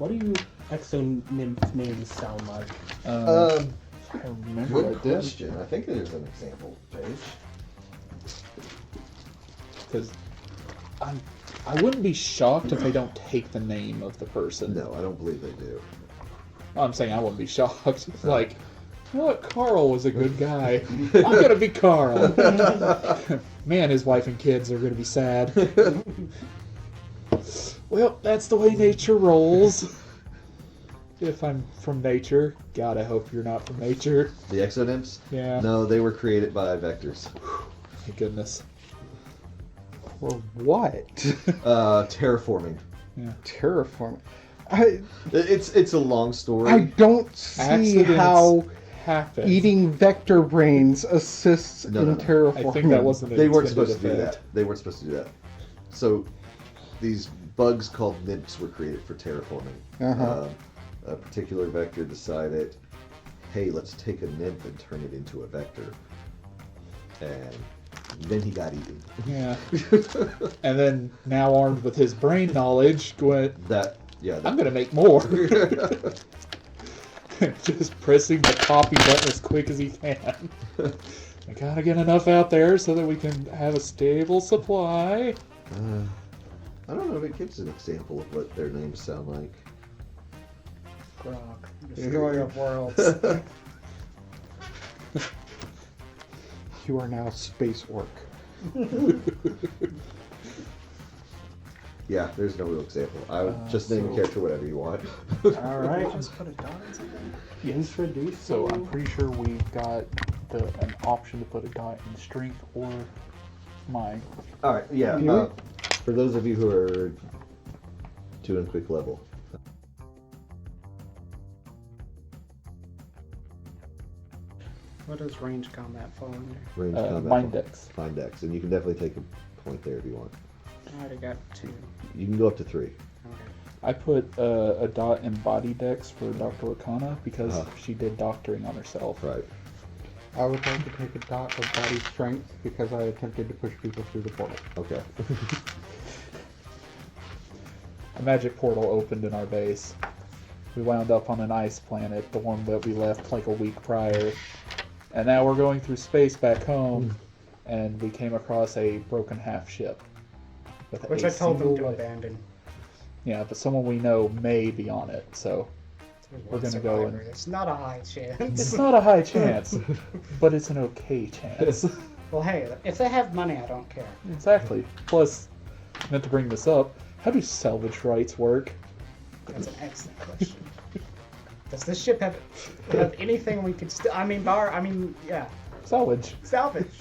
What do you exo-nymph names sound like? I remember Good I did. question. I think there's an example page. Because I wouldn't be shocked if they don't take the name of the person. No, I don't believe they do. I'm saying I wouldn't be shocked. Like, you know what? Carl was a good guy. I'm gonna be Carl. Man, his wife and kids are gonna be sad. Well, that's the way nature rolls. If I'm from nature, God, I hope you're not from nature. The exonymphs? Yeah. No, they were created by vectors. Thank goodness. For what? Terraforming. Yeah. Terraforming. It's a long story. I don't see Accidents how happen. eating vector brains assists No, in no, no. terraforming. I think that wasn't. They weren't intended supposed to do effect. that. They weren't supposed to do that. So these bugs called nymphs were created for terraforming. Uh-huh. A particular vector decided, hey, let's take a nymph and turn it into a vector. And then he got eaten. Yeah. And then, now armed with his brain knowledge, went, I'm gonna make more. Just pressing the copy button as quick as he can. I gotta get enough out there so that we can have a stable supply. I don't know if it gives an example of what their names sound like. Grog, destroyer of worlds. You are now space orc. Yeah, there's no real example. I would just name a character whatever you want. All right. Just put a dot in something. Introduce. So I'm pretty sure we got an option to put a dot in strength or mine. All right, yeah. You- For those of you who are doing quick level, What does range combat fall under? range combat, Mind dex. Mind dex, and you can definitely take a point there if you want. I already got 2. You can go up to 3. Okay. I put a dot in body dex for Dr. Arcana because Uh-huh. she did doctoring on herself. Right. I would like to take a dot of body strength because I attempted to push people through the portal. Okay. A magic portal opened in our base. We wound up on an ice planet, the one that we left like a week prior. And now we're going through space back home, and we came across a broken half ship. With Which a I told them to single- abandon. Yeah, but someone we know may be on it, so we're gonna go and... It's not a high chance. It's not a high chance, but it's an okay chance. Well, hey, if they have money, I don't care. Exactly. Plus, meant to bring this up, how do salvage rights work? That's an excellent question. Does this ship have anything we could yeah, Salvage. salvage.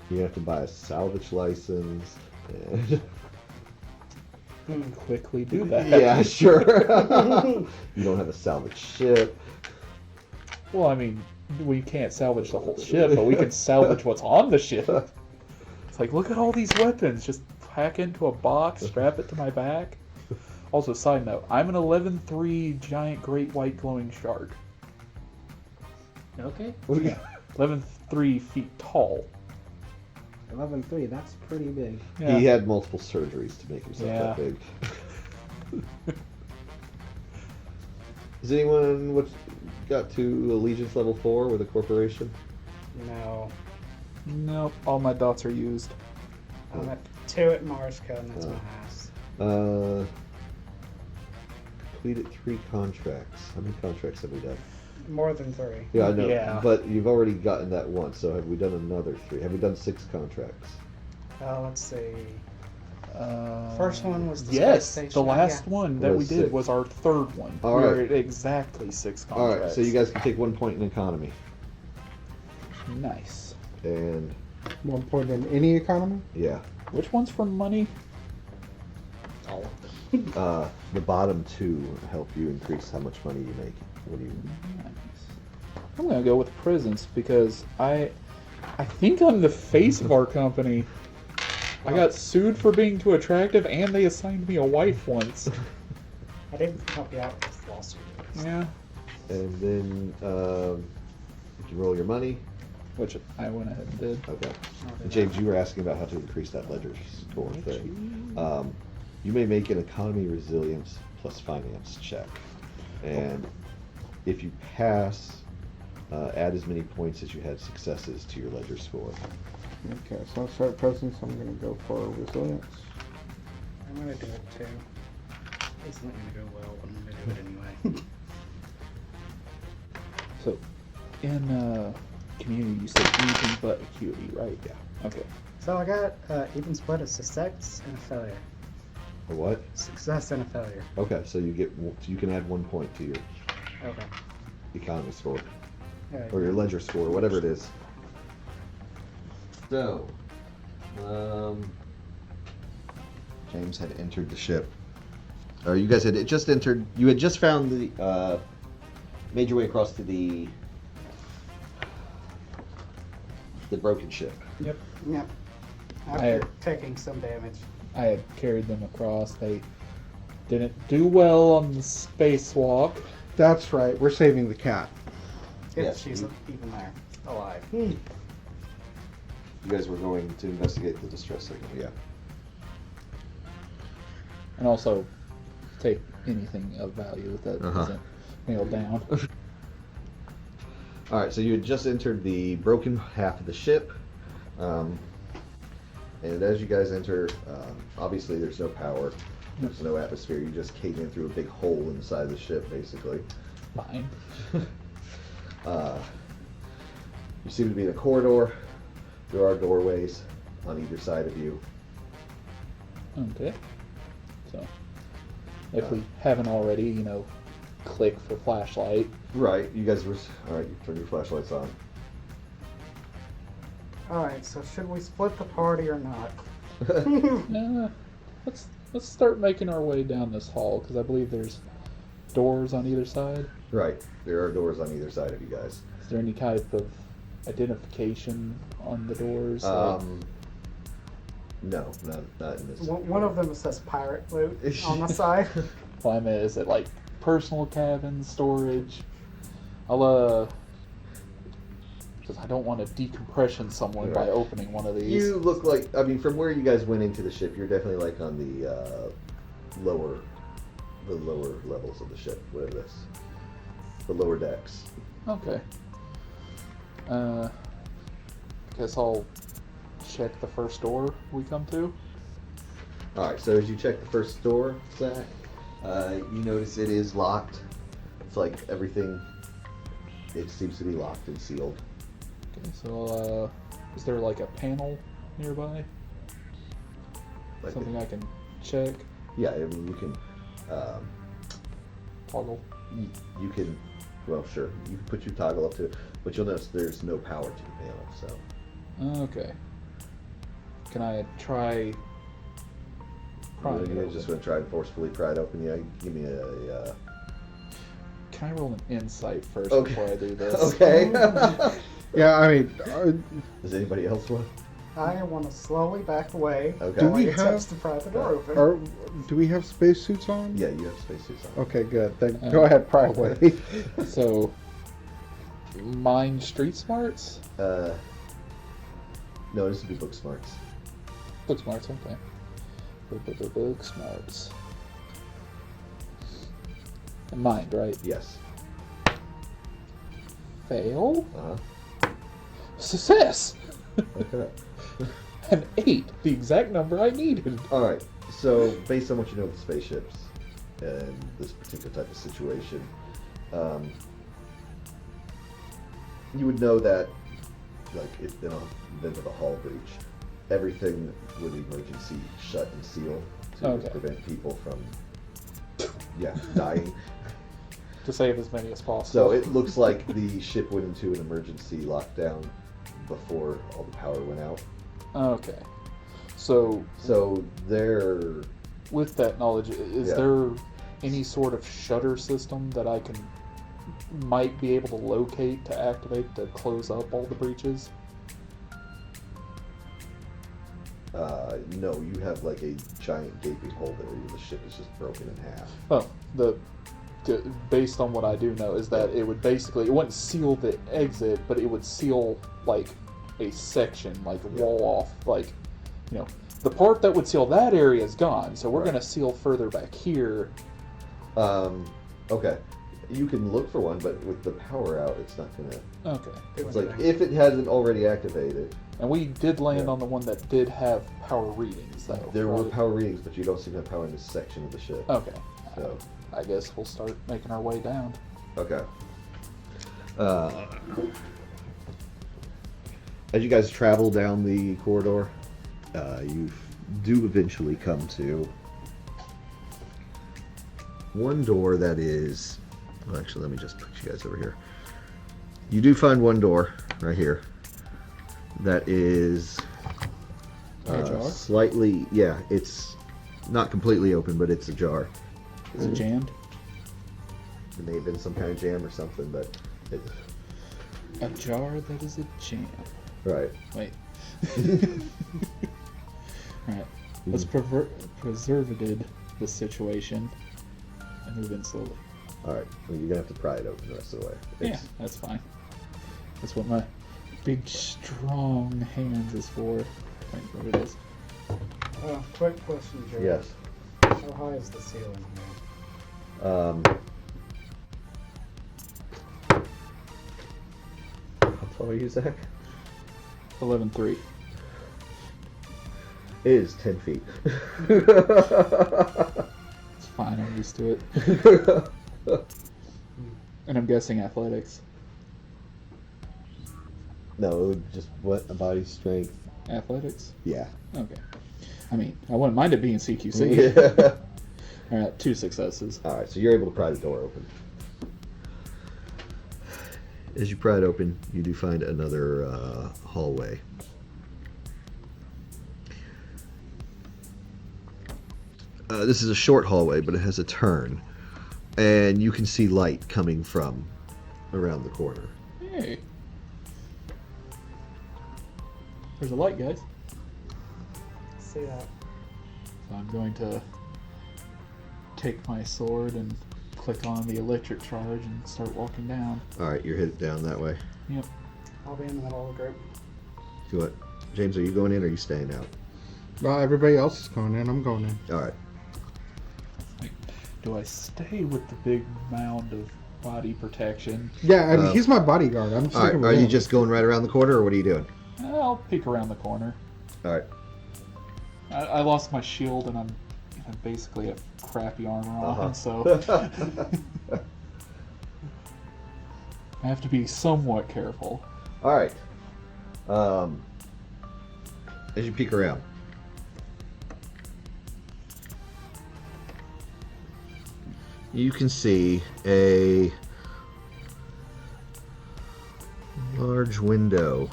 You have to buy a salvage license. And... Quickly do that. yeah, sure. You don't have a salvage ship. Well, I mean, we can't salvage the whole ship, but we can salvage what's on the ship. It's like, look at all these weapons. Just pack into a box, strap it to my back. Also, side note, I'm an 11'3" giant great white glowing shark. Okay. 11'3" feet tall. 11.3. That's pretty big. Yeah. He had multiple surgeries to make himself that Yeah. big. Has anyone got to Allegiance level 4 with a corporation? No. Nope, all my dots are used. I'm at 2 at Marsco, and that's my highest. Completed 3 contracts. How many contracts have we done? More than 3. Yeah, I know. Yeah. But you've already gotten that one, so have we done another 3? Have we done 6 contracts? Let's see. First one was the yes, space the station. last Yeah. one that we Was did 6. was our third one. All we right. were at exactly 6 contracts. Alright, so you guys can take 1 point in economy. Nice. And, 1 point in any economy? yeah. Which one's for money? All of them. The bottom 2 help you increase how much money you make. What do you... Nice. I'm gonna go with presents because I think I'm the face of our company. I got sued for being too attractive, and they assigned me a wife once. I didn't help you out with this lawsuit. Yeah, And then, did you roll your money? which I went ahead and did. Okay. And James, you were asking about how to increase that ledger score thing. You may make an economy resilience plus finance check. And if you pass, add as many points as you had successes to your ledger score. Okay, so I'll start presence. I'm going to go for resilience. I'm gonna do it too. It's not gonna go well, but I'm gonna do it anyway. So, in community, you said anything but acuity, right? Yeah. Okay. So I got even split a success and a failure. A what? Success and a failure. Okay, so you can add 1 point to your Okay. economy score. Alright. Or your ledger score, whatever it is. So, James had entered the ship. Or you guys had just entered. You had just found the. Made your way across to the broken ship. Yep. Yep. I After had- taking some damage. I had carried them across. They didn't do well on the spacewalk. That's right. We're saving the cat. If Yes, she's you- even there, alive. You guys were going to investigate the distress signal, yeah. And also take anything of value that Uh-huh. isn't nailed down. Alright, so you had just entered the broken half of the ship. And as you guys enter, obviously there's no power, there's no atmosphere, you just cave in through a big hole in the side of the ship, basically. Fine. You seem to be in a corridor. There are doorways on either side of you. Okay. So, if we haven't already, click for flashlight. Right, you guys were... Alright, you turn your flashlights on. Alright, so should we split the party or not? Let's start making our way down this hall because I believe there's doors on either side. Right, there are doors on either side of you guys. Is there any type of identification on the doors? No, not in this. One of them says pirate loot on the side. Well, I mean, is it like personal cabin storage? I'll because I don't want to decompression someone by Right. opening one of these. You look like, I mean, from where you guys went into the ship, you're definitely like on the lower levels of the ship, whatever that's, the lower decks. Okay. Guess I'll check the first door we come to. All right, so as you check the first door, Zach, you notice it is locked. It's like everything, it seems to be locked and sealed. Okay, so is there like a panel nearby? Like Something I can check, yeah, I mean, you can, toggle. you can, well, sure, you can put your toggle up to it, but you'll notice there's no power to the panel, so. Okay. Can I try? You're just going to try and forcefully pry it open. Yeah, give me a. Can I roll an insight first Okay. before I do this? Okay. Yeah, I mean, Does anybody else want? I want to slowly back away Okay. while Do he we attempts have- to pry the door open. do we have spacesuits on? Yeah, you have spacesuits on. Okay, good. Then go ahead, pry away. So, mind street smarts? No, this would be book smarts. Book smarts, okay. Book smarts. And mind, right? Yes. Fail? Uh-huh. Success! Okay. An 8, the exact number I needed. All right. So, based on what you know of the spaceships and this particular type of situation, you would know that, like, if in an event of a hull breach, everything would emergency shut and seal to Okay. prevent people from, dying. To save as many as possible. So it looks like the ship went into an emergency lockdown before all the power went out. Okay. So, So they're with that knowledge, is Yeah. there any sort of shutter system that I might be able to locate to activate to close up all the breaches? no, you have like a giant gaping hole there. The ship is just broken in half. Oh, based on what I do know is that it would basically, it wouldn't seal the exit, but it would seal like a section, like wall off, like, the part that would seal that area is gone, so we're Right. going to seal further back here Okay. You can look for one, but with the power out, it's not gonna. Okay. It's like if it hasn't already activated. And we did land Yeah. on the one that did have power readings, though. There were right? power readings, but you don't seem to have power in this section of the ship. Okay. So, I guess we'll start making our way down. okay. As you guys travel down the corridor, you do eventually come to one door that is. Well, actually, let me just put you guys over here. You do find one door right here that is Ajar? slightly. Yeah, it's not completely open, but it's ajar. Is it jammed? It may have been some kind of jam or something, but it. A jar that is a jam. Right. Wait. Alright. Let's preservated the situation and move in slowly. Alright. Well, you're gonna have to pry it open the rest of the way. Yeah, that's fine. That's what my big, strong hands is for. Wait, what it is. Quick question, Joe. Yes. How high is the ceiling here? How tall are you, Zach? 11-3. It is 10 feet. It's fine, I'm used to it. And I'm guessing athletics. No, just what a body strength. Athletics? Yeah. Okay. I mean, I wouldn't mind it being CQC. Yeah. Alright, 2 successes. Alright, so you're able to pry the door open. As you pry it open, you do find another hallway. This is a short hallway, but it has a turn. And you can see light coming from around the corner. Hey. There's a light, guys. See that? So I'm going to take my sword and click on the electric charge and start walking down. Alright, you're headed down that way. Yep. I'll be in the middle of the group. Do what? James, are you going in or are you staying out? Well, everybody else is going in. I'm going in. Alright. Do I stay with the big mound of body protection? Yeah, I mean, he's my bodyguard. I'm Alright, sticking with are you him. just going right around the corner or what are you doing? I'll peek around the corner. Alright. I lost my shield and I'm basically a crappy armor on, so I have to be somewhat careful. Alright. As you peek around. You can see a large window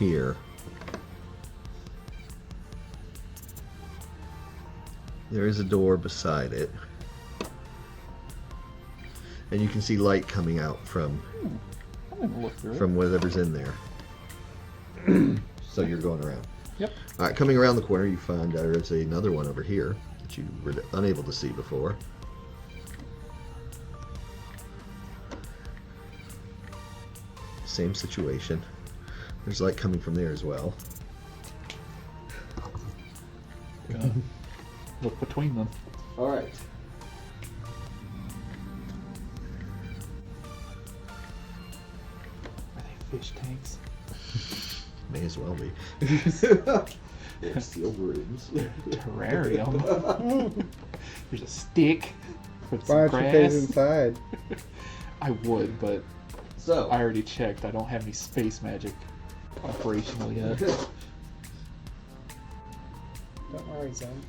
here. There is a door beside it. And you can see light coming out from I'm gonna look through it. from whatever's in there. So you're going around. Yep. Alright, coming around the corner you find there's another one over here that you were unable to see before. Same situation. There's light coming from there as well. Gonna look between them. Alright. Are they fish tanks? May as well be. They're sealed rooms. Terrarium. There's a stick with Why some don't you phase grass. inside? I would, but So, I already checked. I don't have any space magic operational yet. Don't worry, Zone.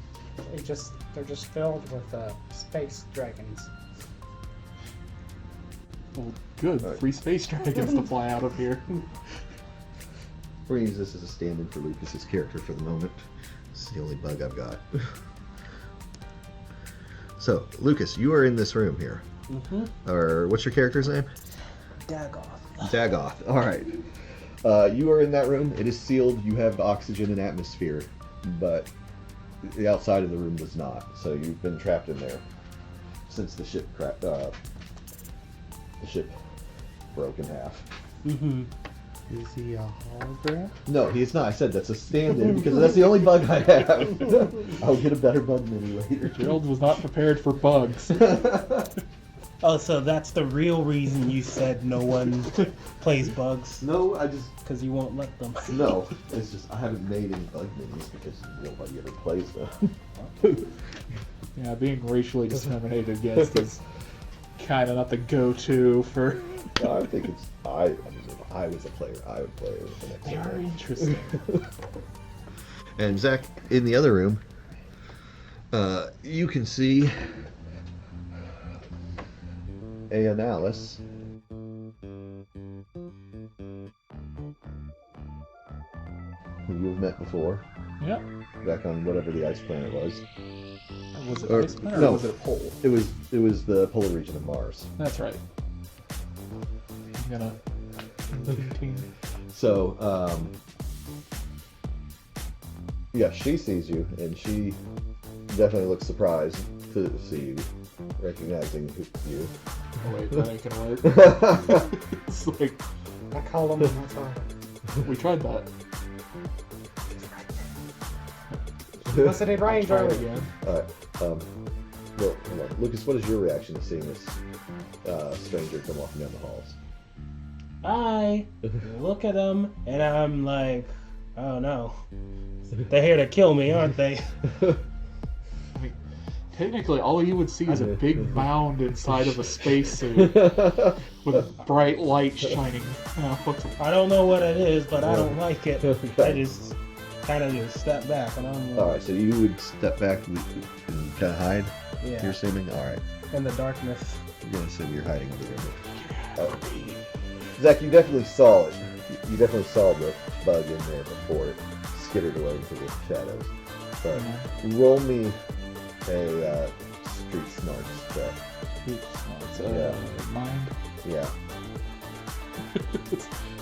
They're just filled with space dragons. Well, good. Alright. 3 space dragons to fly out of here. we're going to use this as a stand-in for Lucas's character for the moment. It's the only bug I've got. So, Lucas, you are in this room here. Mm-hmm. Or, what's your character's name? Dagoth. Dagoth. Alright. You are in that room. It is sealed. You have oxygen and atmosphere. But the outside of the room does not. So you've been trapped in there since the ship broke in half. Mm-hmm. Is he a hologram? No, he is not. I said that's a stand-in because that's the only bug I have. I'll get a better bug mini later. Gerald was not prepared for bugs. Oh, so that's the real reason you said no one plays bugs? No, I just Because you won't let them. no. It's just I haven't made any bug minis because nobody ever plays them. Yeah, being racially discriminated against is kind of not the go-to for. No, I think it's I mean, if I was a player, I would play it the next They are one. interesting. And Zach, in the other room, you can see a Analysis. Who you've met before, Yep. back on whatever the ice planet was. Was it Or- ice planet or no. was it a pole? It was the polar region of Mars. That's right. I'm gonna. So, yeah, she sees you, and she definitely looks surprised to see you, recognizing you. Oh wait, that ain't gonna work. It's like I call him outside. we tried that. Solicited range Try it earlier. again. Alright, well, hold on. Lucas, what is your reaction to seeing this stranger come walking down the halls? I look at them and I'm like, oh no. They're here to kill me, aren't they? I mean, technically, all you would see is a big mound inside of a spacesuit with bright light shining. I don't know what it is, but I don't like it. I just kind of just step back and I'm like, Alright, so you would step back and kind of hide, yeah, you're assuming? Alright, in the darkness. you're going to assume you're hiding over there. Zach, you definitely saw it. You definitely saw the bug in there before it skittered away into the shadows. But roll me a street smarts check. It's Yeah. mind. Yeah.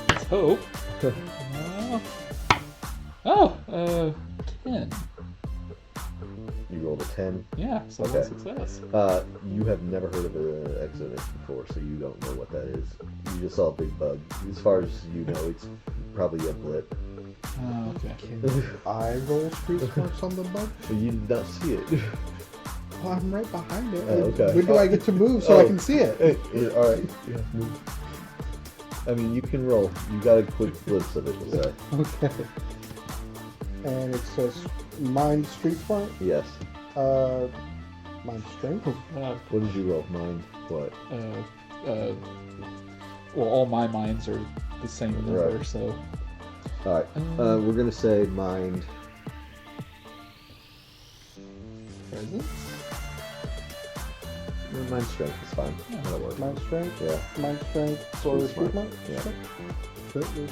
Let's hope. Oh, 10. You rolled a 10. Yeah, so Okay. that's success. You have never heard of an exodus before, so you don't know what that is. You just saw a big bug. As far as you know, it's probably a blip. Oh, okay. Can I roll street smarts on the bug? But you did not see it. Well, I'm right behind it. Oh, okay. When do I get to move so I can see it? Alright. Yeah, move. I mean, you can roll. You got a quick glimpse of it, so. Okay. And it says mind street smart. Yes. Mind strength. What did you roll? Mind what? Well, all my minds are the same number, Right. so. Alright. We're gonna say mind. Presence? Mind strength is fine. Yeah. That'll work. Mind strength. Yeah. Mind strength for Street street smart. smart. Yeah.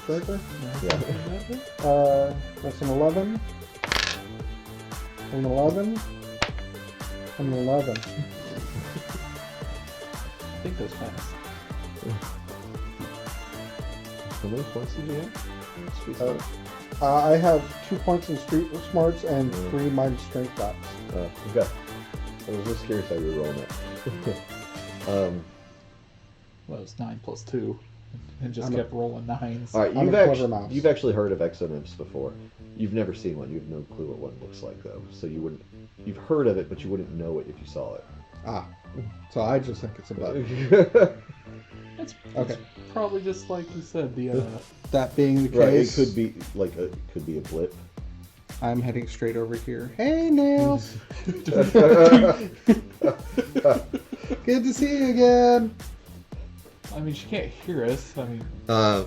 Right there. Yeah. That's an 11. An 11. An 11. I think that's fast. How many points did you have? Street Uh, smart. I have 2 points in street smarts and Mm. 3 mind strength dots. Okay. I was just curious how you were rolling it. Well, it's 9 plus 2. And just I'm a- kept rolling 9s. Alright, I'm a clever mouse. you've actually heard of exonymphs before. You've never seen one. You have no clue what one looks like, though. So you wouldn't. You've heard of it, but you wouldn't know it if you saw it. Ah. So I just think it's a bug. It's Okay. probably just like you said, the That being the Right, it case, could be like it could be a blip. I'm heading straight over here. Hey, Nails! Good to see you again. I mean, she can't hear us. I mean,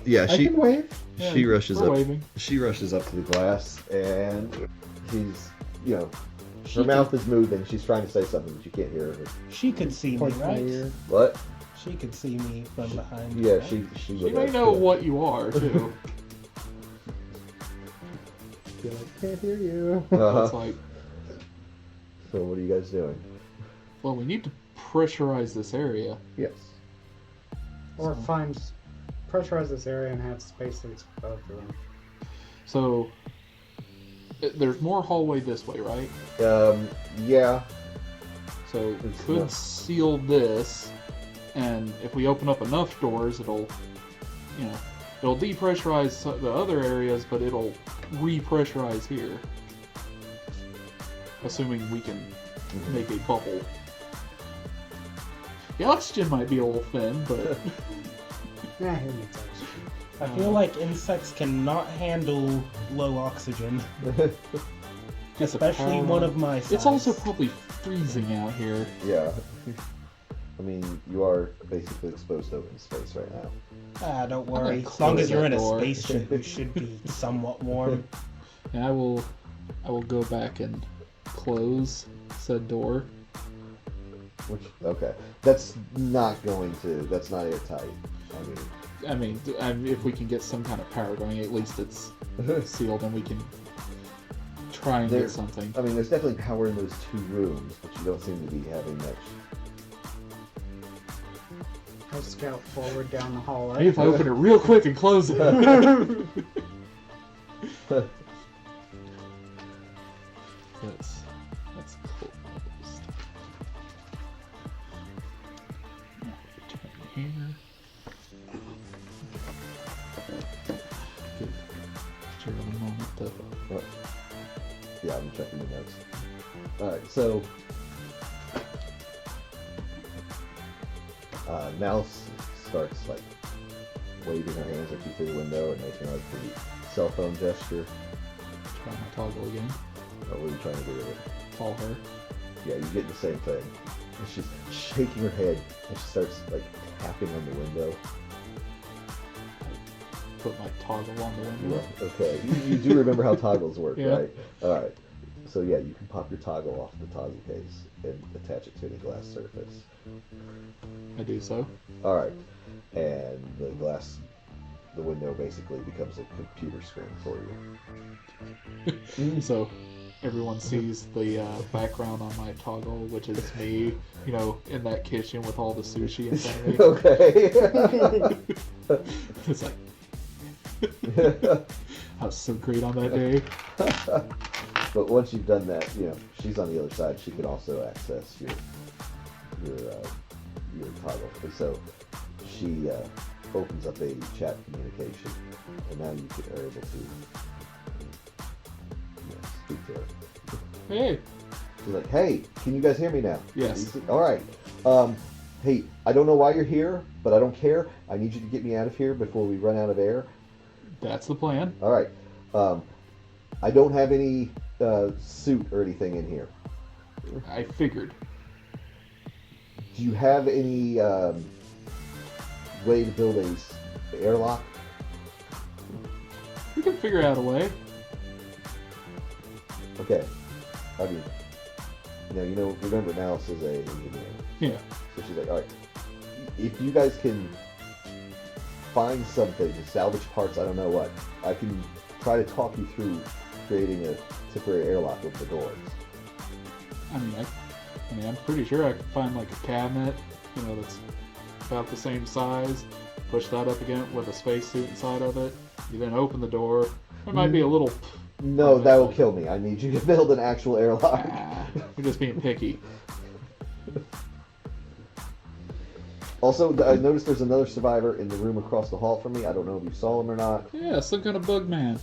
Yeah, I can wave. yeah, she rushes we're up. waving. She rushes up to the glass, and she's, She her mouth is moving. She's trying to say something, but you can't hear her. She could see me, Points my right? ear. What? She could see me from behind. Yeah, right? she She would may have, know yeah. what you are, too. Be like, can't hear you. Uh-huh. It's like, So what are you guys doing? well, we need to pressurize this area. Yes. Or pressurize this area and have spacesuits for both of them. So, there's more hallway this way, right? Yeah. So, we It's could not- seal this, and if we open up enough doors, it'll, It'll depressurize the other areas, but it'll repressurize here. Assuming we can make a bubble. The oxygen might be a little thin, but Nah, who needs oxygen? I feel like insects cannot handle low oxygen, it's a especially power one line. of my size. It's also probably freezing out here. Yeah. I mean, you are basically exposed to open space right now. Ah, don't gonna worry. As long as close you're that in a door. spaceship, you should be somewhat warm. And I will go back and close said door. Which, okay. That's not airtight. I mean, if we can get some kind of power going, at least it's sealed and we can try and There- get something. I mean, there's definitely power in those 2 rooms, but you don't seem to be having much. I'll scout forward down the Maybe hallway. if I open it real quick and close it. That's closed. Turn here. Give Gerald a moment to. Oh. Yeah, I'm checking the notes. Alright, so Mouse starts like waving her hands at you through the window and making like the cell phone gesture. Try my toggle again. What are you trying to do with it? Call her. Yeah, you get the same thing. And she's shaking her head and she starts like tapping on the window. Put my toggle on the window. Yeah, okay. You do remember how toggles work, Yeah. right? Alright. So yeah, you can pop your toggle off the toggle case and attach it to any glass surface. I do so. Alright. And the window basically becomes a computer screen for you. So everyone sees the background on my toggle, which is me, in that kitchen with all the sushi in front of me. Okay. It's like I was so great on that day. But once you've done that, she's on the other side. She can also access your toggle. And so she opens up a chat communication, and now you are able to speak to her. Hey, She's like, "Hey, can you guys hear me now?" Yes. All right. Hey, I don't know why you're here, but I don't care. I need you to get me out of here before we run out of air. that's the plan. All right. I don't have any suit or anything in here. I figured. Do you have any way to build a airlock? We can figure out a way. Okay. I mean, remember Malice is a engineer. Yeah. So she's like, all right, if you guys can find something to salvage parts, I don't know what, I can try to talk you through creating a temporary airlock with the doors. I mean, I'm pretty sure I could find like a cabinet, that's about the same size. Push that up again with a spacesuit inside of it. You then open the door. There might be a little. No, that will kill me. I need you to build an actual airlock. We're just being picky. Also, I noticed there's another survivor in the room across the hall from me. I don't know if you saw him or not. Yeah, some kind of bug man.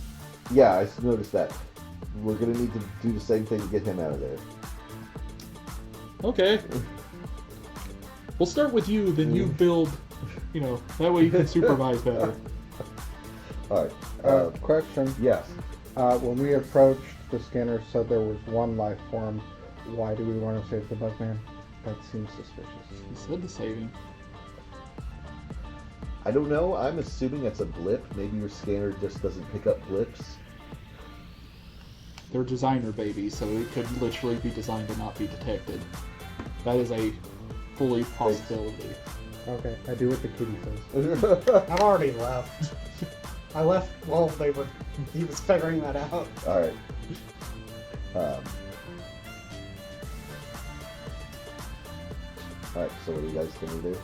Yeah, I noticed that. We're gonna need to do the same thing to get him out of there. Okay. We'll start with you, then you build. That way you can supervise better. All right. Question. Yes. When we approached, the scanner said there was one life form. Why do we want to save the Bugman? That seems suspicious. You said to save him. I don't know. I'm assuming that's a blip. Maybe your scanner just doesn't pick up blips. They're designer babies, so it could literally be designed to not be detected. That is a fully possibility. Okay, I do what the kitty says. I've already left. I left while he was figuring that out. All right. All right. So what are you guys gonna do?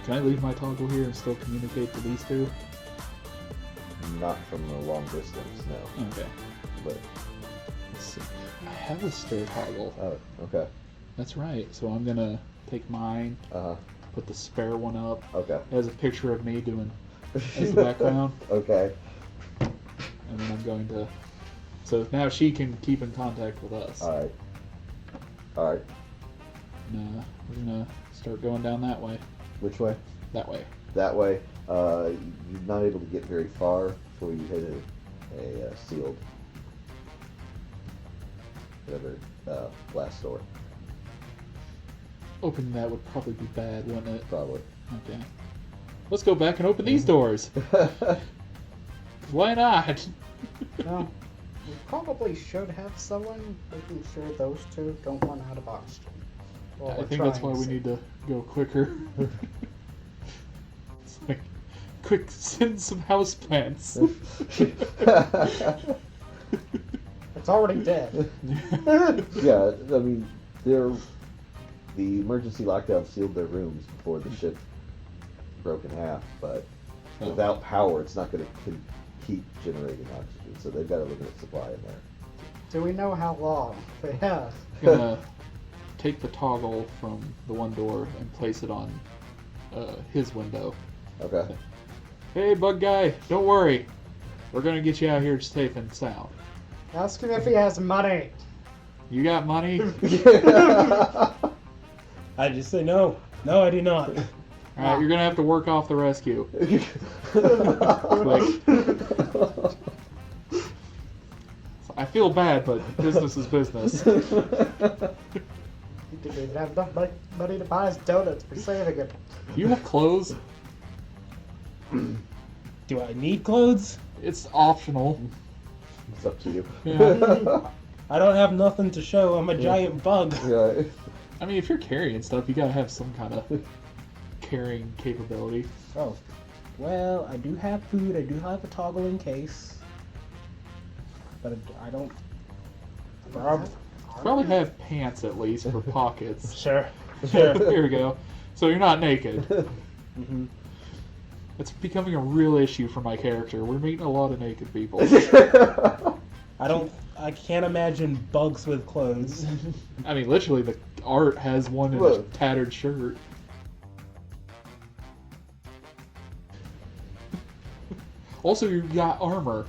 Can I leave my toggle here and still communicate to these two? Not from a long distance, no. Okay. But Let's see. I have a spare toggle. oh, okay. That's right. So I'm gonna take mine, Uh huh. put the spare one up. Okay. It has a picture of me doing as the background. Okay. And then I'm going to... So now she can keep in contact with us. Alright. Alright. And, we're going to start going down that way. Which way? That way. That way. You're not able to get very far before you hit a sealed whatever blast door. Opening that would probably be bad, wouldn't it? Probably. Okay. Let's go back and open these doors. Why not? No. We probably should have someone making sure those two don't run out of oxygen. Well, I think that's why we need to go quicker. It's like, quick, send some houseplants. It's already dead. Yeah, I mean, the emergency lockdown sealed their rooms before the ship broke in half, but without power, it's not going to keep generating oxygen, so they've got a limited supply in there. Do we know how long they have? Gonna take the toggle from the one door and place it on his window. Okay. Hey, bug guy, don't worry. We're gonna get you out here safe and sound. Ask him if he has money. You got money? I just say no. No, I do not. Alright, you're gonna have to work off the rescue. I feel bad, but business is business. He didn't even have enough money to buy his donuts for saving him. You have clothes? Do I need clothes? It's optional. It's up to you. Yeah. I don't have nothing to show. I'm a giant bug. Yeah. I mean, if you're carrying stuff, you gotta have some kind of carrying capability. Oh. Well, I do have food. I do have a toggle in case. But I don't... Probably have pants at least for pockets. Sure. Sure. Here we go. So you're not naked. Mm-hmm. It's becoming a real issue for my character. We're meeting a lot of naked people. I can't imagine bugs with clothes. I mean, literally, the art has one in a Look. tattered shirt. Also, you got armor,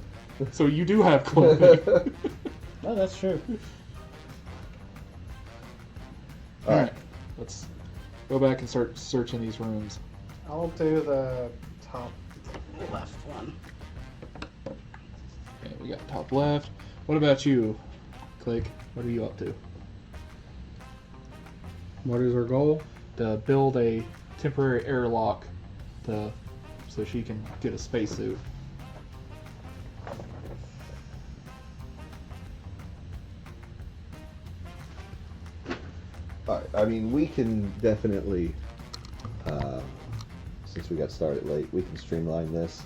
so you do have clothing. No, that's true. Alright, let's go back and start searching these rooms. I'll do the top left one. Okay, we got top left. What about you, Click? What are you up to? What is our goal? To build a temporary airlock so she can get a spacesuit. Alright, I mean, we can definitely, since we got started late, we can streamline this.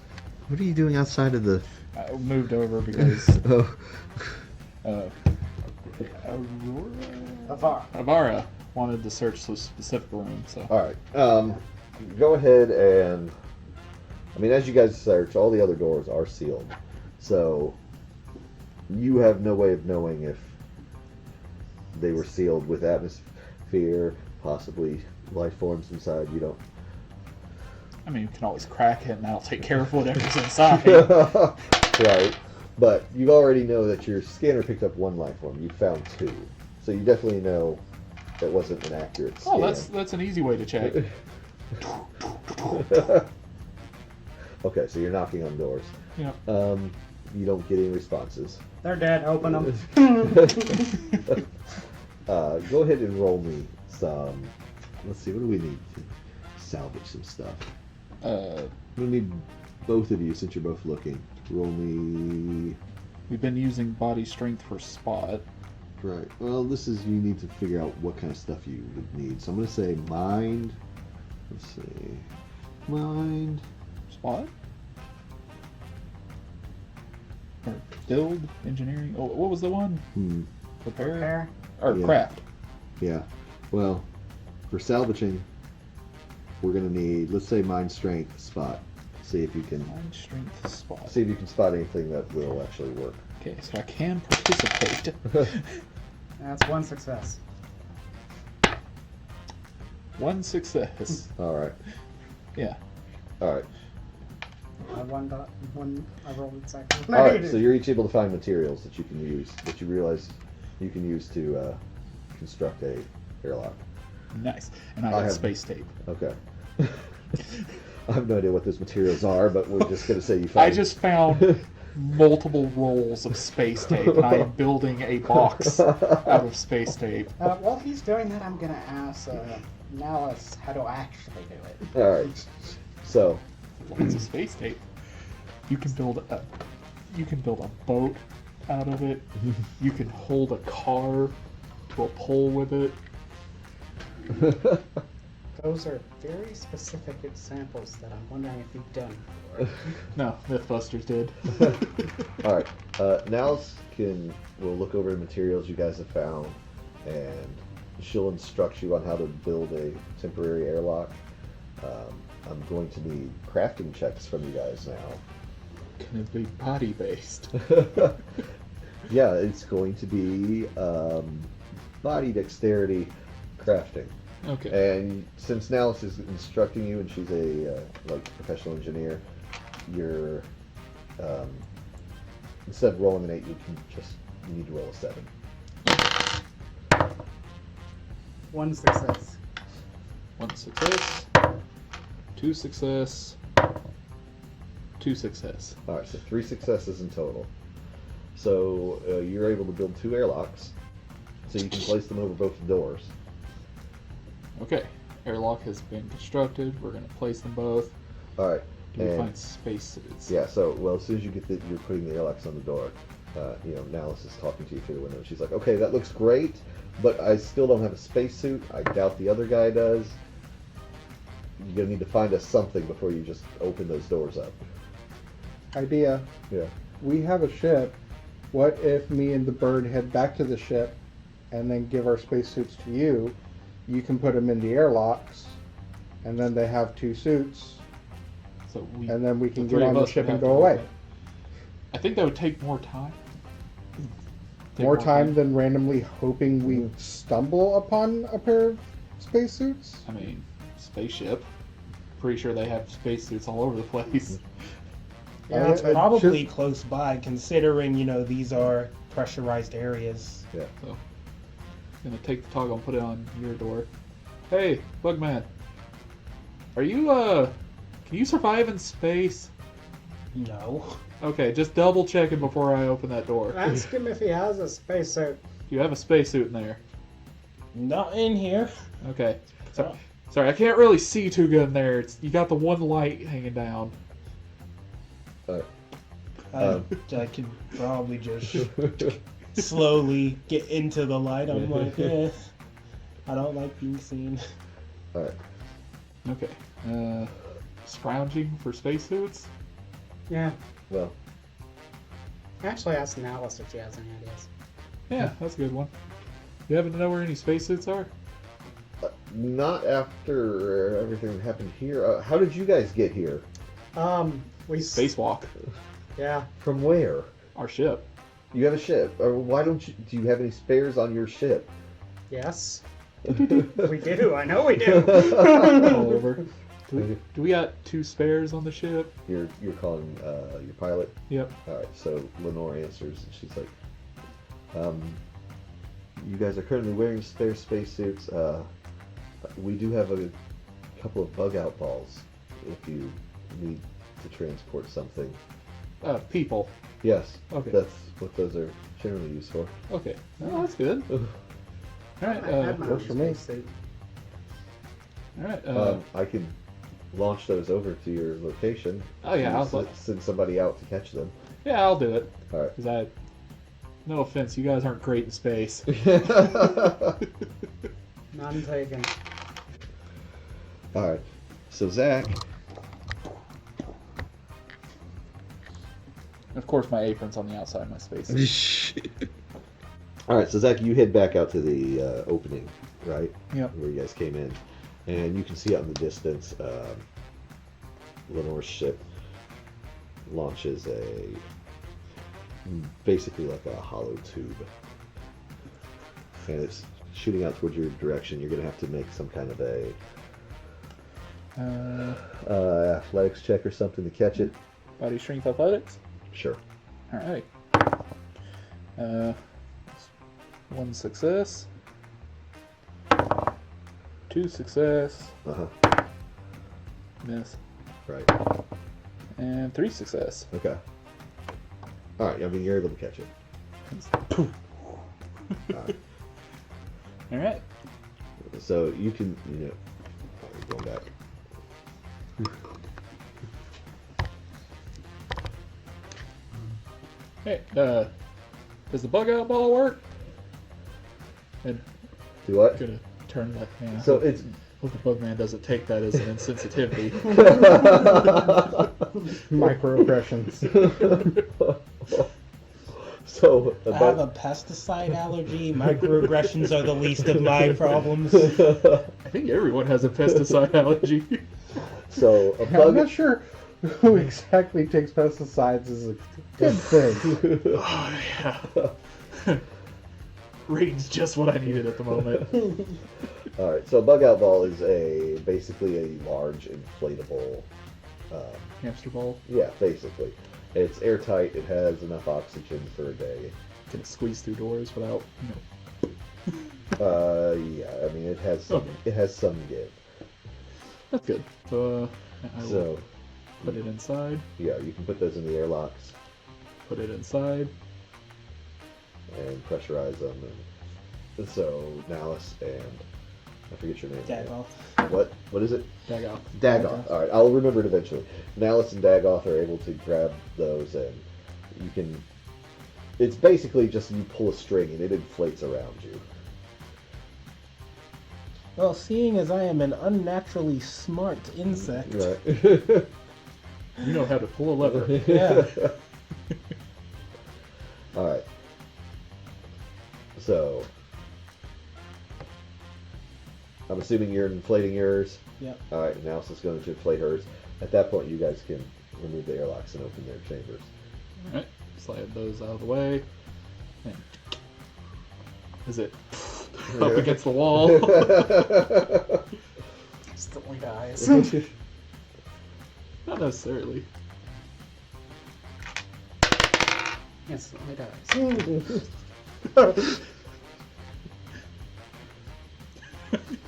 What are you doing outside of the... I moved over because Oh, Avara wanted to search the specific room. So alright. Go ahead and... I mean, as you guys search, all the other doors are sealed. So, you have no way of knowing if they were sealed with atmosphere, possibly life forms inside. You don't... I mean, you can always crack it, and that'll take care of whatever's inside. Right. But you already know that your scanner picked up one life form. You found two. So you definitely know that wasn't an accurate scan. Oh, that's an easy way to check. Okay, so you're knocking on doors. Yeah. You don't get any responses. They're dead. Open them. Go ahead and roll me some... Let's see, what do we need to salvage some stuff? We need both of you, since you're both looking. Roll me... We've been using body strength for spot. Right. Well, this is... You need to figure out what kind of stuff you would need. So I'm going to say mind... Let's see... Mind... Spot? Or build? Engineering? Oh, what was the one? Prepare? Repair. Or Yeah. craft. Yeah. Well, for salvaging, we're going to need, let's say, mind strength spot. See if you can... Mind strength spot. See if you can spot anything that will actually work. Okay, so I can participate. That's one success. 1 success. All right. Yeah. All right. I rolled it second. All right. So you're each able to find materials that you can use, that you realize you can use to construct a airlock. Nice. And I I got have- space tape. Okay. I have no idea what those materials are, but we're just going to say you found. I just found multiple rolls of space tape, and I am building a box out of space tape. While he's doing that, I'm gonna ask Nallis how to actually do it. All right. So, Lots of space tape. You can build a boat out of it. You can hold a car to a pole with it. Those are very specific examples that I'm wondering if you've done before. No, Mythbusters did. all right. Nals will look over the materials you guys have found, and she'll instruct you on how to build a temporary airlock. I'm going to need crafting checks from you guys now. Can it be body based? Yeah, it's going to be body dexterity crafting. Okay. And since Nals is instructing you, and she's a professional engineer, you're instead of rolling an 8, you need to roll a 7. 1 success. 1 success. 2 success. 2 success. All right, so 3 successes in total. So you're able to build 2 airlocks, so you can place them over both the doors. Okay. Airlock has been constructed. We're gonna place them both. All right. Do we And- find spacesuits? Yeah. So as soon as you get you're putting the airlocks on the door. Nallis is talking to you through the window. She's like, "Okay, that looks great, but I still don't have a spacesuit. I doubt the other guy does. You're gonna need to find us something before you just open those doors up." Idea. Yeah. We have a ship. What if me and the bird head back to the ship and then give our spacesuits to you? You can put them in the airlocks, and then they have 2 suits, So we, and then we can the get three on of the us ship would and have go to away. open it. I think that would take more time. More time than randomly hoping we stumble upon a pair of spacesuits? I mean, spaceship. Pretty sure they have spacesuits all over the place. Yeah, It's it probably just- close by, considering these are pressurized areas. Yeah. So, gonna take the toggle and put it on your door. Hey, Bugman. Are you can you survive in space? No. Okay, just double checking before I open that door. Ask him if he has a spacesuit. Do you have a spacesuit in there? Not in here. Okay. Oh. Sorry, I can't really see too good in there. You got the one light hanging down. I can probably just slowly get into the light. I'm like, I don't like being seen. All right. Okay. Scrounging for spacesuits? Yeah. Well, Actually, ask Nallis if she has any ideas. Yeah, that's a good one. You happen to know where any spacesuits are? not after everything that happened here. How did you guys get here? We Spacewalk. Yeah. From where? Our ship. You have a ship. Why don't you? Do you have any spares on your ship? Yes. We do. I know we do. All over. Do we got 2 spares on the ship? You're calling your pilot. Yep. All right. So Lenore answers, and she's like, "You guys are currently wearing spare spacesuits. We do have a couple of bug out balls if you need to transport something." People. Yes. Okay. That's what those are generally used for. Okay. Oh, that's good. All right. I had my works own for me. spacesuit. All right. I can launch those over to your location. Oh, yeah, and I'll- send somebody out to catch them. Yeah, I'll do it. All right. Because no offense, you guys aren't great in space. None taken. All right. So Zach, Of course, my apron's on the outside of my space. all right. So Zach, you head back out to the opening, right? Yep. Where you guys came in, and you can see out in the distance, Lenore's ship launches basically like a hollow tube, and it's shooting out towards your direction. You're going to have to make some kind of a athletics check or something to catch it. Body strength athletics? Sure. Alright. 1 success. 2 success. Uh-huh. Miss. Right. And 3 success. Okay. All right. I mean, you're able to catch it. All right. Alright. So you can, going back. Hey, does the bug out ball work? And Do what? gonna turn that. Yeah, So it's hope the bug man doesn't take that as an insensitivity. Microaggressions. so I have a pesticide allergy. Microaggressions are the least of my problems. I think everyone has a pesticide allergy. so a I'm bug. not sure who exactly takes pesticides is a good thing. Oh, yeah. Rain's just what I needed at the moment. All right. So a bug out ball is basically a large inflatable. Hamster ball. Yeah, basically, it's airtight. It has enough oxygen for a day. Can it squeeze through doors without, Yeah. I mean, it has some. Okay. It has some give. That's good. I will So put it inside. yeah, you can put those in the airlocks Put it inside. and pressurize them. And so Malice and I forget your name. Dagoth. What is it? Dagoth. Dagoth. All right, I'll remember it eventually. Malice and Dagoth are able to grab those, and you can. It's basically just you pull a string and it inflates around you. Well, seeing as I am an unnaturally smart insect, Right. You know how to pull a lever. yeah. All right. So I'm assuming you're inflating yours. Yep. All right. Now it's going to inflate hers. At that point, you guys can remove the airlocks and open their chambers. Alright. Slide those out of the way. And is it up against the wall? Instantly dies. Not necessarily. Instantly dies.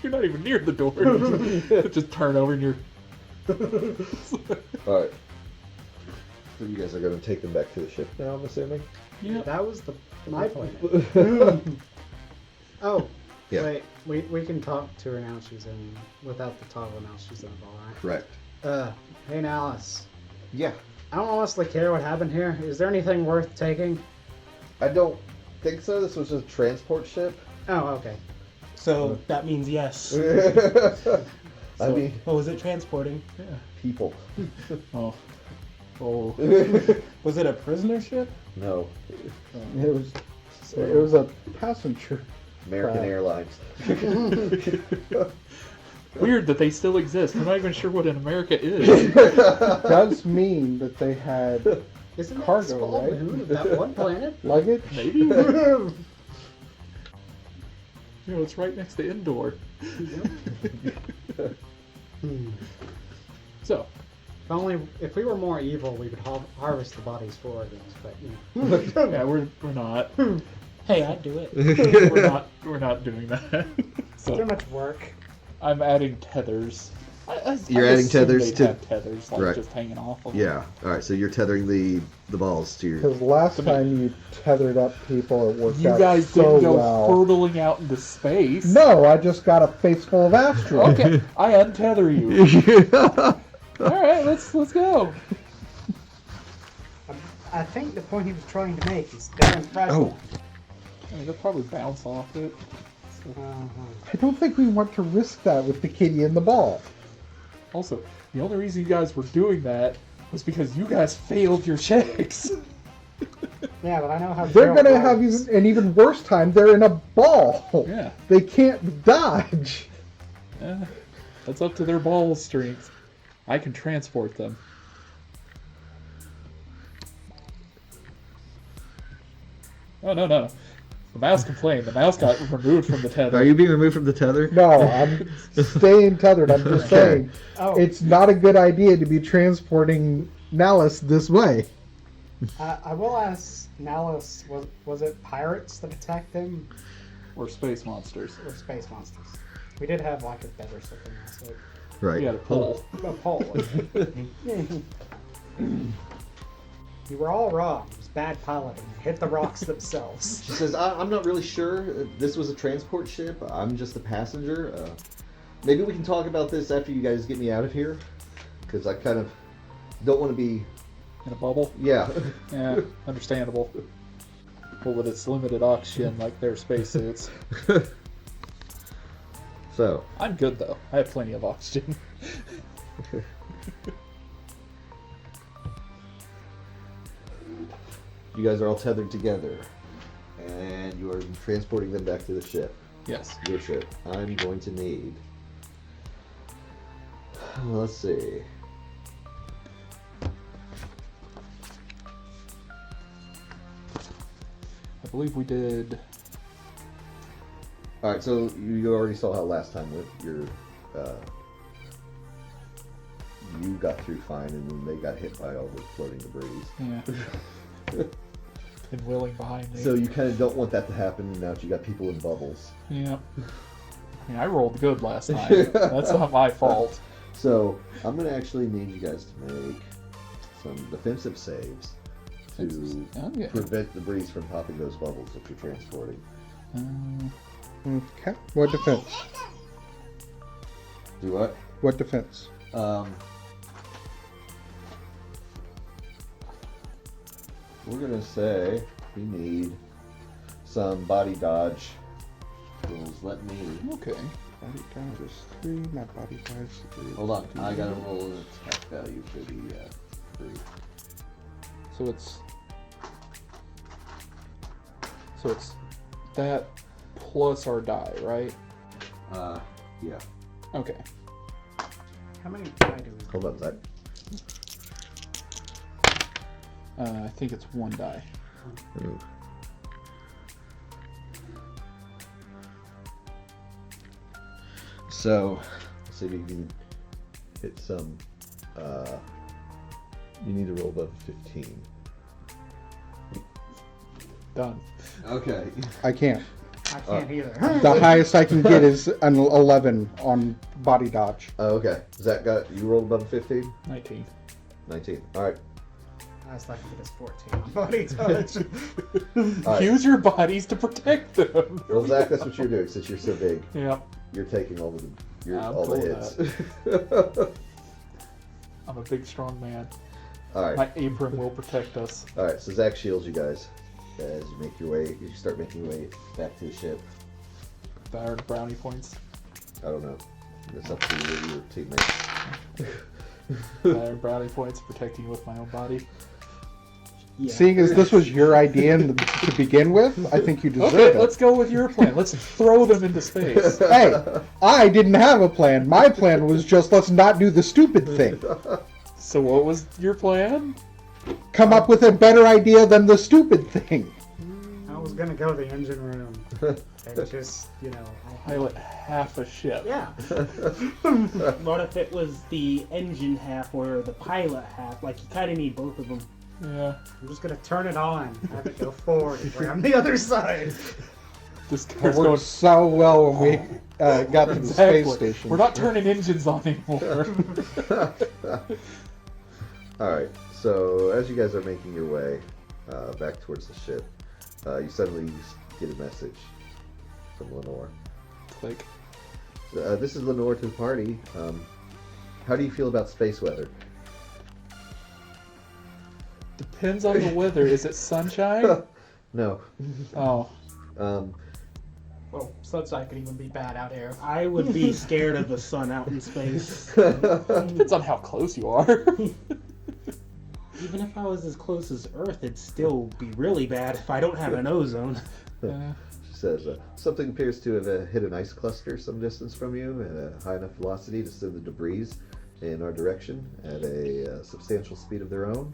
You're not even near the door. Just turn over and you're. All right. So you guys are going to take them back to the ship now, I'm assuming? Yeah. That was my plan. Oh, Yeah. wait. We can talk to her now. She's in without the toggle. Now she's in the ball, right? Correct. Hey, Alice. Yeah. I don't honestly care what happened here. Is there anything worth taking? I don't think so. This was a transport ship. Oh, okay. So that means yes. I mean, What was it transporting? Yeah. people. Oh. Oh. Was it a prisoner ship? No. It was a passenger. American Crap. Airlines. Weird that they still exist. I'm not even sure what an America is. Does mean that they had Isn't Cargo, that a small right? balloon of that one planet? luggage. Maybe. It's right next to indoor. So, If we were more evil, we would harvest the bodies for organs. But you know, yeah, we're not. Hey, I'd do it. We're not doing that. it's too So much work. I'm adding tethers. You're I adding assume tethers they'd to- have tethers, like Right. just hanging off of them. Yeah. All right. So you're tethering the balls to your. Because last time you tethered up people, it worked You out guys so didn't go well. hurtling out into space. No, I just got a face full of asteroids. Okay, I untether you. All right, let's go. I think the point he was trying to make is they're impressive. I mean, they'll probably bounce off it. I don't think we want to risk that with the kitty and the ball. Also, the only reason you guys were doing that was because you guys failed your checks. Yeah, but I know how. They're Gerald gonna have works. an even worse time. They're in a ball. Yeah. They can't dodge. Yeah, that's up to their ball strength. I can transport them. Oh, no. The mouse complained. The mouse got removed from the tether. Are you being removed from the tether? No, I'm staying tethered. I'm just saying Oh, it's not a good idea to be transporting Nallus this way. I will ask Nallus, was it pirates that attacked them Or space monsters. or space monsters? We did have like a bed or something last week. Right. We had a pole. A pole. You were all wrong. It was bad piloting. Hit the rocks themselves. She says, I'm not really sure. This was a transport ship. I'm just a passenger. Maybe we can talk about this after you guys get me out of here. Because I kind of don't want to be... In a bubble? Yeah. Yeah, understandable. But with its limited oxygen like their spacesuits. So, I'm good though. I have plenty of oxygen. you guys are all tethered together. And you are transporting them back to the ship. Yes. Your ship. I'm going to need... Let's see. I believe we did. Alright, so you already saw how last time went. You got through fine, and then they got hit by all the floating debris. Yeah. And Willing behind me. So you kind of don't want that to happen now that you got people in bubbles. Yeah. I mean, I rolled good last time. That's not my fault. So I'm going to actually need you guys to make some defensive saves to Okay. prevent the breeze from popping those bubbles that you're transporting. Okay. What defense? Do what? What defense? We're going to say we need some body dodge rules. Let me... Okay. Body dodge is 3, my body dodge is 3. Hold on. I got to roll an attack value for the 3. So it's that plus our die, right? Yeah. Okay. How many die do we Hold on, Zach. I think it's 1 die. Ooh. So, let's see if you can hit some. You need to roll above 15. Done. Okay. I can't. I can't either. The highest I can get is an 11 on body dodge. Okay. Zach got you rolled above 15? 19. 19. Alright. I was lucky it was 14 on body touch. Alright. Use your bodies to protect them. Well, Zach, that's what you're doing since you're so big. Yeah. You're taking all I'm all cool the with hits. I'm a big, strong man. Alright. My apron will protect us. Alright, so Zach shields you guys as you make your way, you start making your way back to the ship. The iron brownie points. I don't know. It's up to you and your teammates. The iron brownie points protecting you with my own body. Yeah. Seeing as this was your idea to begin with, I think you deserve Okay, it. let's go with your plan. Let's throw them into space. Hey, I didn't have a plan. My plan was just let's not do the stupid thing. So what was your plan? Come up with a better idea than the stupid thing. I was gonna go to the engine room and just, Pilot half a ship. yeah. What if it was the engine half or the pilot half? Like, you kind of need both of them. Yeah. I'm just gonna turn it on, have it go forward, and ram the other side. This It car's worked going. so well when we got to the Exactly. space station. We're not turning engines on anymore. Alright, so as you guys are making your way back towards the ship, you suddenly get a message from Lenore. Like, This is Lenore to the party. How do you feel about space weather? depends on the weather. Is it sunshine? No. Oh. Well, sunshine could even be bad out here. I would be scared of the sun out in space. Depends on how close you are. Even if I was as close as Earth, it'd still be really bad if I don't have an ozone. Yeah. She says, something appears to have hit an ice cluster some distance from you at a high enough velocity to send the debris in our direction at a substantial speed of their own.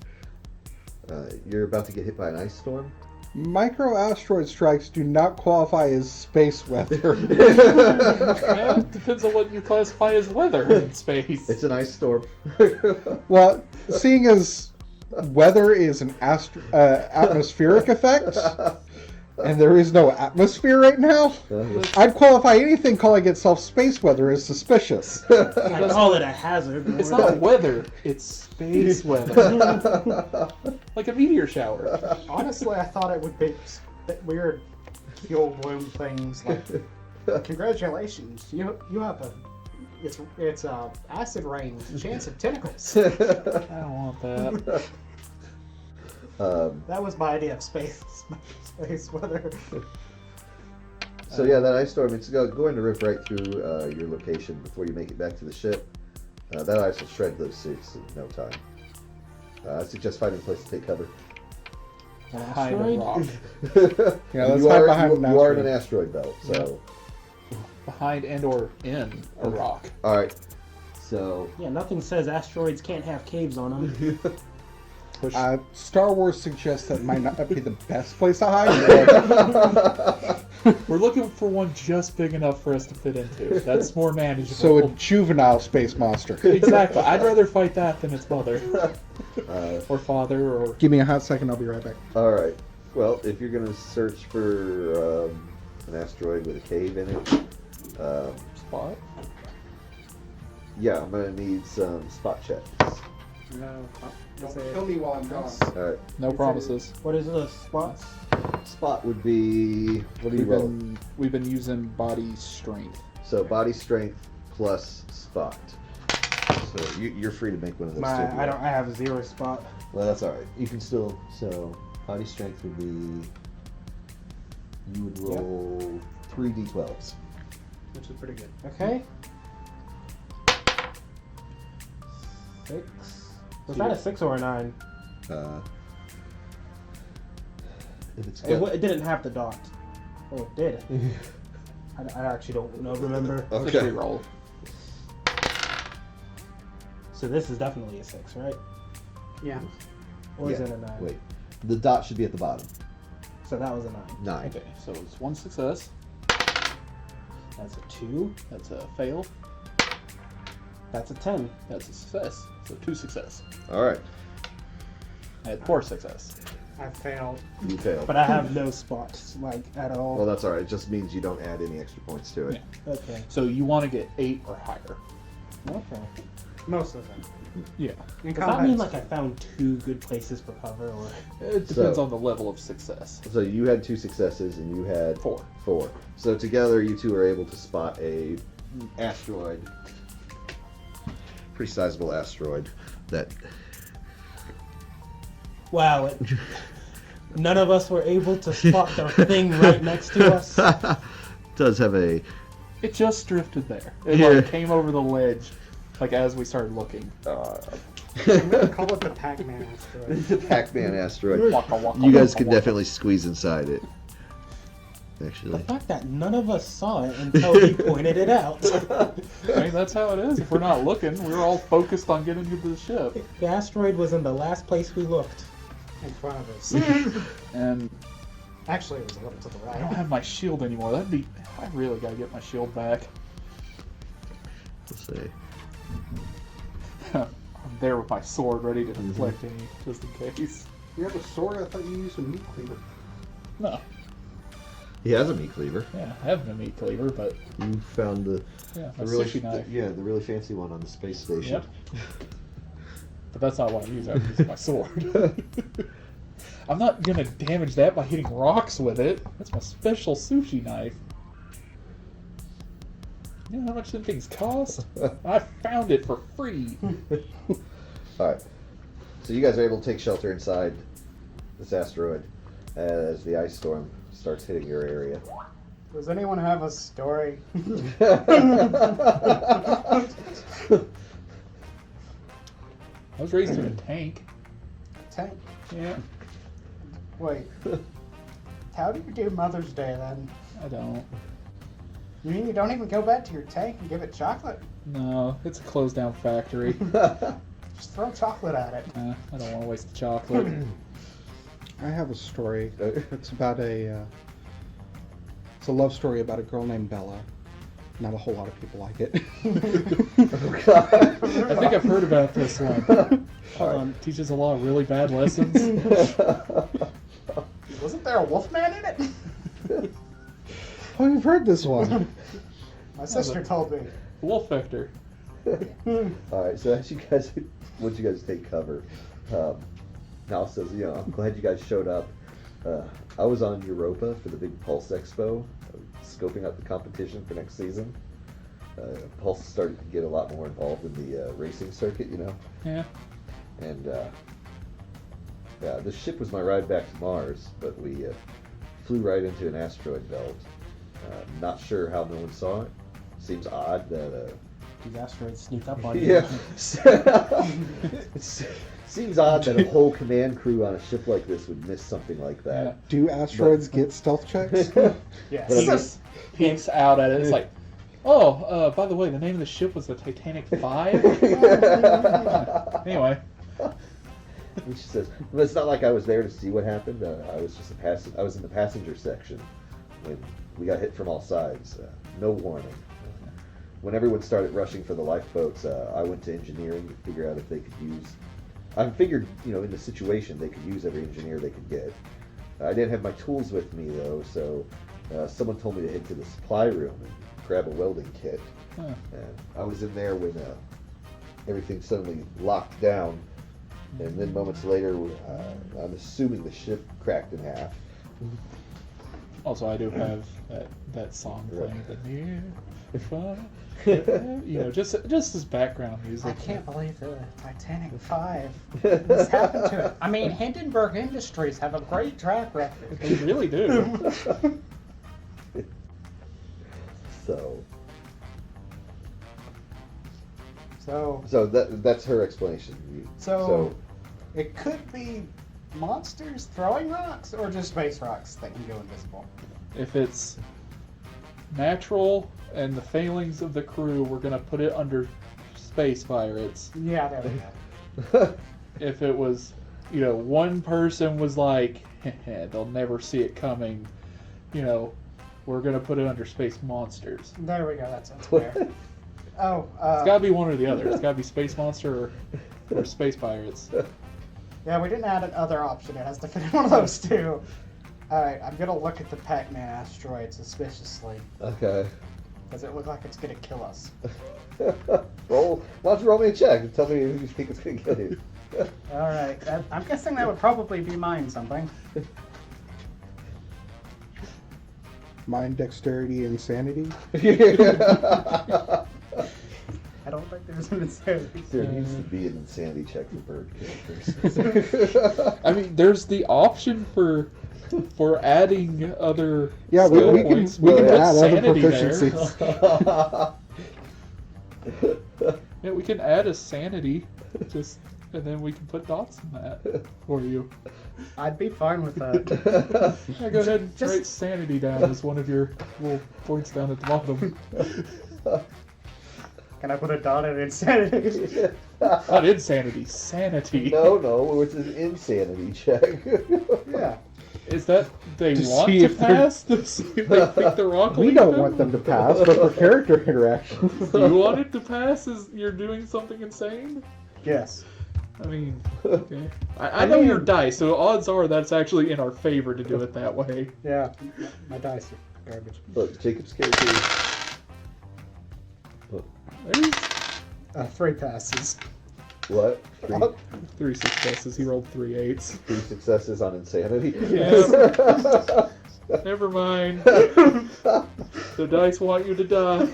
You're about to get hit by an ice storm. Micro asteroid strikes do not qualify as space weather. Yeah, it depends on what you classify as weather in space. It's an ice storm. Well, seeing as weather is an atmospheric effect, and there is no atmosphere right now, I'd qualify anything calling itself space weather as suspicious. I call it a hazard. It's not weather, it's space weather. Like a meteor shower. Honestly, I thought it would be weird fuel bloom things. Like, congratulations, you have it's a acid rain chance of tentacles. I don't want that. That was my idea of space weather. So yeah, that ice storm, it's going to rip right through your location before you make it back to the ship. That ice will shred those suits in no time. I suggest finding a place to take cover. Behind a rock. Yeah, let's you hide are, behind you, an you are in an asteroid. asteroid belt, so... Behind and or in a rock. Alright, so... Yeah, nothing says asteroids can't have caves on them. Push. Star Wars suggests that might not be the best place to hide. We're looking for one just big enough for us to fit into. That's more manageable. So a juvenile space monster. Exactly. I'd rather fight that than its mother. Or father, or... Give me a hot second, I'll be right back. Alright, well, if you're going to search for an asteroid with a cave in it, Spot? yeah, I'm going to need some spot checks. No, Don't kill me while I'm gone. Alright, No promises. What is the spots? spot would be... What do you roll? We've been using body strength. So body strength plus spot. So you're free to make one of those two. I have a 0 spot. Well, that's alright. You can still... So, body strength would be... You would roll 3d12s. which is pretty good. Okay. 6. Was that a 6 or a 9? If it's It didn't have the dot. Oh, it did. I actually don't remember. Just Okay. reroll. So this is definitely a 6, right? Yeah. Or is Yeah, it a 9? Wait. The dot should be at the bottom. So that was a 9. 9. Okay, so it's one success. That's a 2. That's a fail. That's a 10. That's a success. So 2 success. Alright. I had 4 success. I failed. You failed. But I have no spots, like, at all. Well, that's alright. It just means you don't add any extra points to it. Yeah. Okay. So you want to get 8 or higher. Okay. Most of them. Yeah. In Does that mean, like, I found 2 good places for cover, or... It depends So- on the level of success. So you had 2 successes and you had 4. 4. So together you two are able to spot a asteroid. Pretty sizable asteroid that Wow, none of us were able to spot the thing right next to us. does have a It just drifted there. It Yeah. like came over the ledge, like as we started looking. I'm gonna call it the Pac-Man asteroid. Pac-Man asteroid. Waka, waka, You guys waka, can waka. definitely squeeze inside it. The Actually. fact that none of us saw it until he pointed it out. I mean, that's how it is. If we're not looking, we're all focused on getting into the ship. The asteroid was in the last place we looked. In front of us. And Actually, it was a little to the I don't right. have my shield anymore. That'd be. I really gotta get my shield back. Let's see. I'm there with my sword, ready to deflect any, just in case. You have a sword? I thought you used a meat cleaver. No. He has a meat cleaver. Yeah, I have a meat cleaver, but You found the my really sushi knife. the really fancy one on the space station. Yep. But that's not what I use. I use my sword. I'm not gonna damage that by hitting rocks with it. That's my special sushi knife. You know how much them things cost? I found it for free. Alright. So you guys are able to take shelter inside this asteroid as the ice storm starts hitting your area. Does anyone have a story? I was raised in a tank. Tank. Yeah, Wait. How do you do Mother's Day then? I don't. You mean you don't even go back to your tank and give it chocolate? No, it's a closed down factory. Just throw chocolate at it. I don't want to waste the chocolate. I have a story. It's about it's a love story about a girl named Bella. Not a whole lot of people like it. Oh, God. I think I've heard about this one. Teaches a lot of really bad lessons. Wasn't there a Wolfman in it? Oh, you've heard this one. My sister told me. Wolf Vector. Alright, so as you guys, once you guys take cover, Mal says, I'm glad you guys showed up. I was on Europa for the big Pulse Expo, scoping out the competition for next season. Pulse started to get a lot more involved in the racing circuit, Yeah. And yeah, the ship was my ride back to Mars, but we flew right into an asteroid belt. Not sure how no one saw it. Seems odd that These asteroids sneak up on you. yeah. Seems odd that a whole command crew on a ship like this would miss something like that. Do asteroids get stealth checks? Yes. But I mean, Just peeks out at it. It's like, oh, by the way, the name of the ship was the Titanic 5? Anyway. And she says, "Well, it's not like I was there to see what happened. I was just I was in the passenger section when we got hit from all sides. No warning. When everyone started rushing for the lifeboats, I went to engineering to figure out if they could use. I figured, in the situation, they could use every engineer they could get. I didn't have my tools with me though, so someone told me to head to the supply room and grab a welding kit. Huh. And I was in there when everything suddenly locked down. And then moments later, I'm assuming the ship cracked in half. Also, I do have that song playing the near far. Just as background music. I can't believe the Titanic 5. What's happened to it? I mean, Hindenburg Industries have a great track record. They really do. So that's her explanation. So it could be monsters throwing rocks, or just space rocks that can go invisible. If it's natural and the failings of the crew, we're gonna put it under space pirates. Yeah, there we go. If it was, one person was like, they'll never see it coming, we're gonna put it under space monsters. There we go. That sounds fair. Oh, It's gotta be one or the other. It's gotta be space monster or space pirates. yeah, we didn't add another option. It has to fit in one of those two. Alright, I'm gonna look at the Pac-Man asteroid suspiciously. Okay. Does it look like it's gonna kill us? Why don't you roll me a check and tell me if you think it's going to kill you? Alright, I'm guessing that would probably be mine something. Mind, dexterity, insanity. I don't think there's an insanity. There needs to be an insanity check for bird characters. I mean, there's the option for adding other Yeah, skill we can points. We can put add other sanity there. proficiencies. Yeah, we can add a sanity, and then we can put dots in that for you. I'd be fine with that. Yeah, go ahead and Just- write sanity down as one of your little points down at the bottom. Can I put a dot in insanity? Not insanity, sanity. No, it's an insanity check. Yeah. Is that they To want see to if they're- pass? To see if they think they're wrong? We don't want them to pass, but for character interactions. Do you want it to pass as you're doing something insane? Yes. I mean, okay. I know your dice, so odds are that's actually in our favor to do it that way. Yeah. My dice are garbage. Look, Jacob's character. There's 3 passes. What? Oh. 3 successes. He rolled 3 8s. 3 successes on insanity. Yeah. Never mind. The dice want you to die.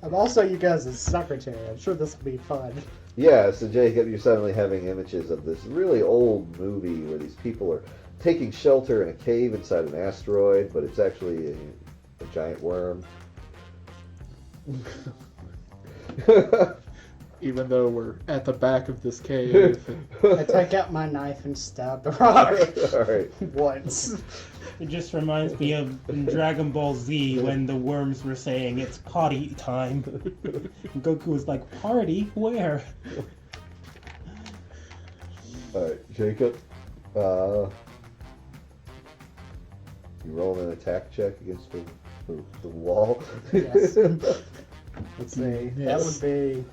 I'm also you guys' secretary. I'm sure this will be fun. Yeah, so Jacob, you're suddenly having images of this really old movie where these people are taking shelter in a cave inside an asteroid, but it's actually a giant worm. Even though we're at the back of this cave. I take out my knife and stab the rock Alright. once. It just reminds me of in Dragon Ball Z when the worms were saying it's party time. And Goku was like, party? Where? Alright, Jacob, You roll an attack check against the wall. Yes. Let's see. That Yes. would be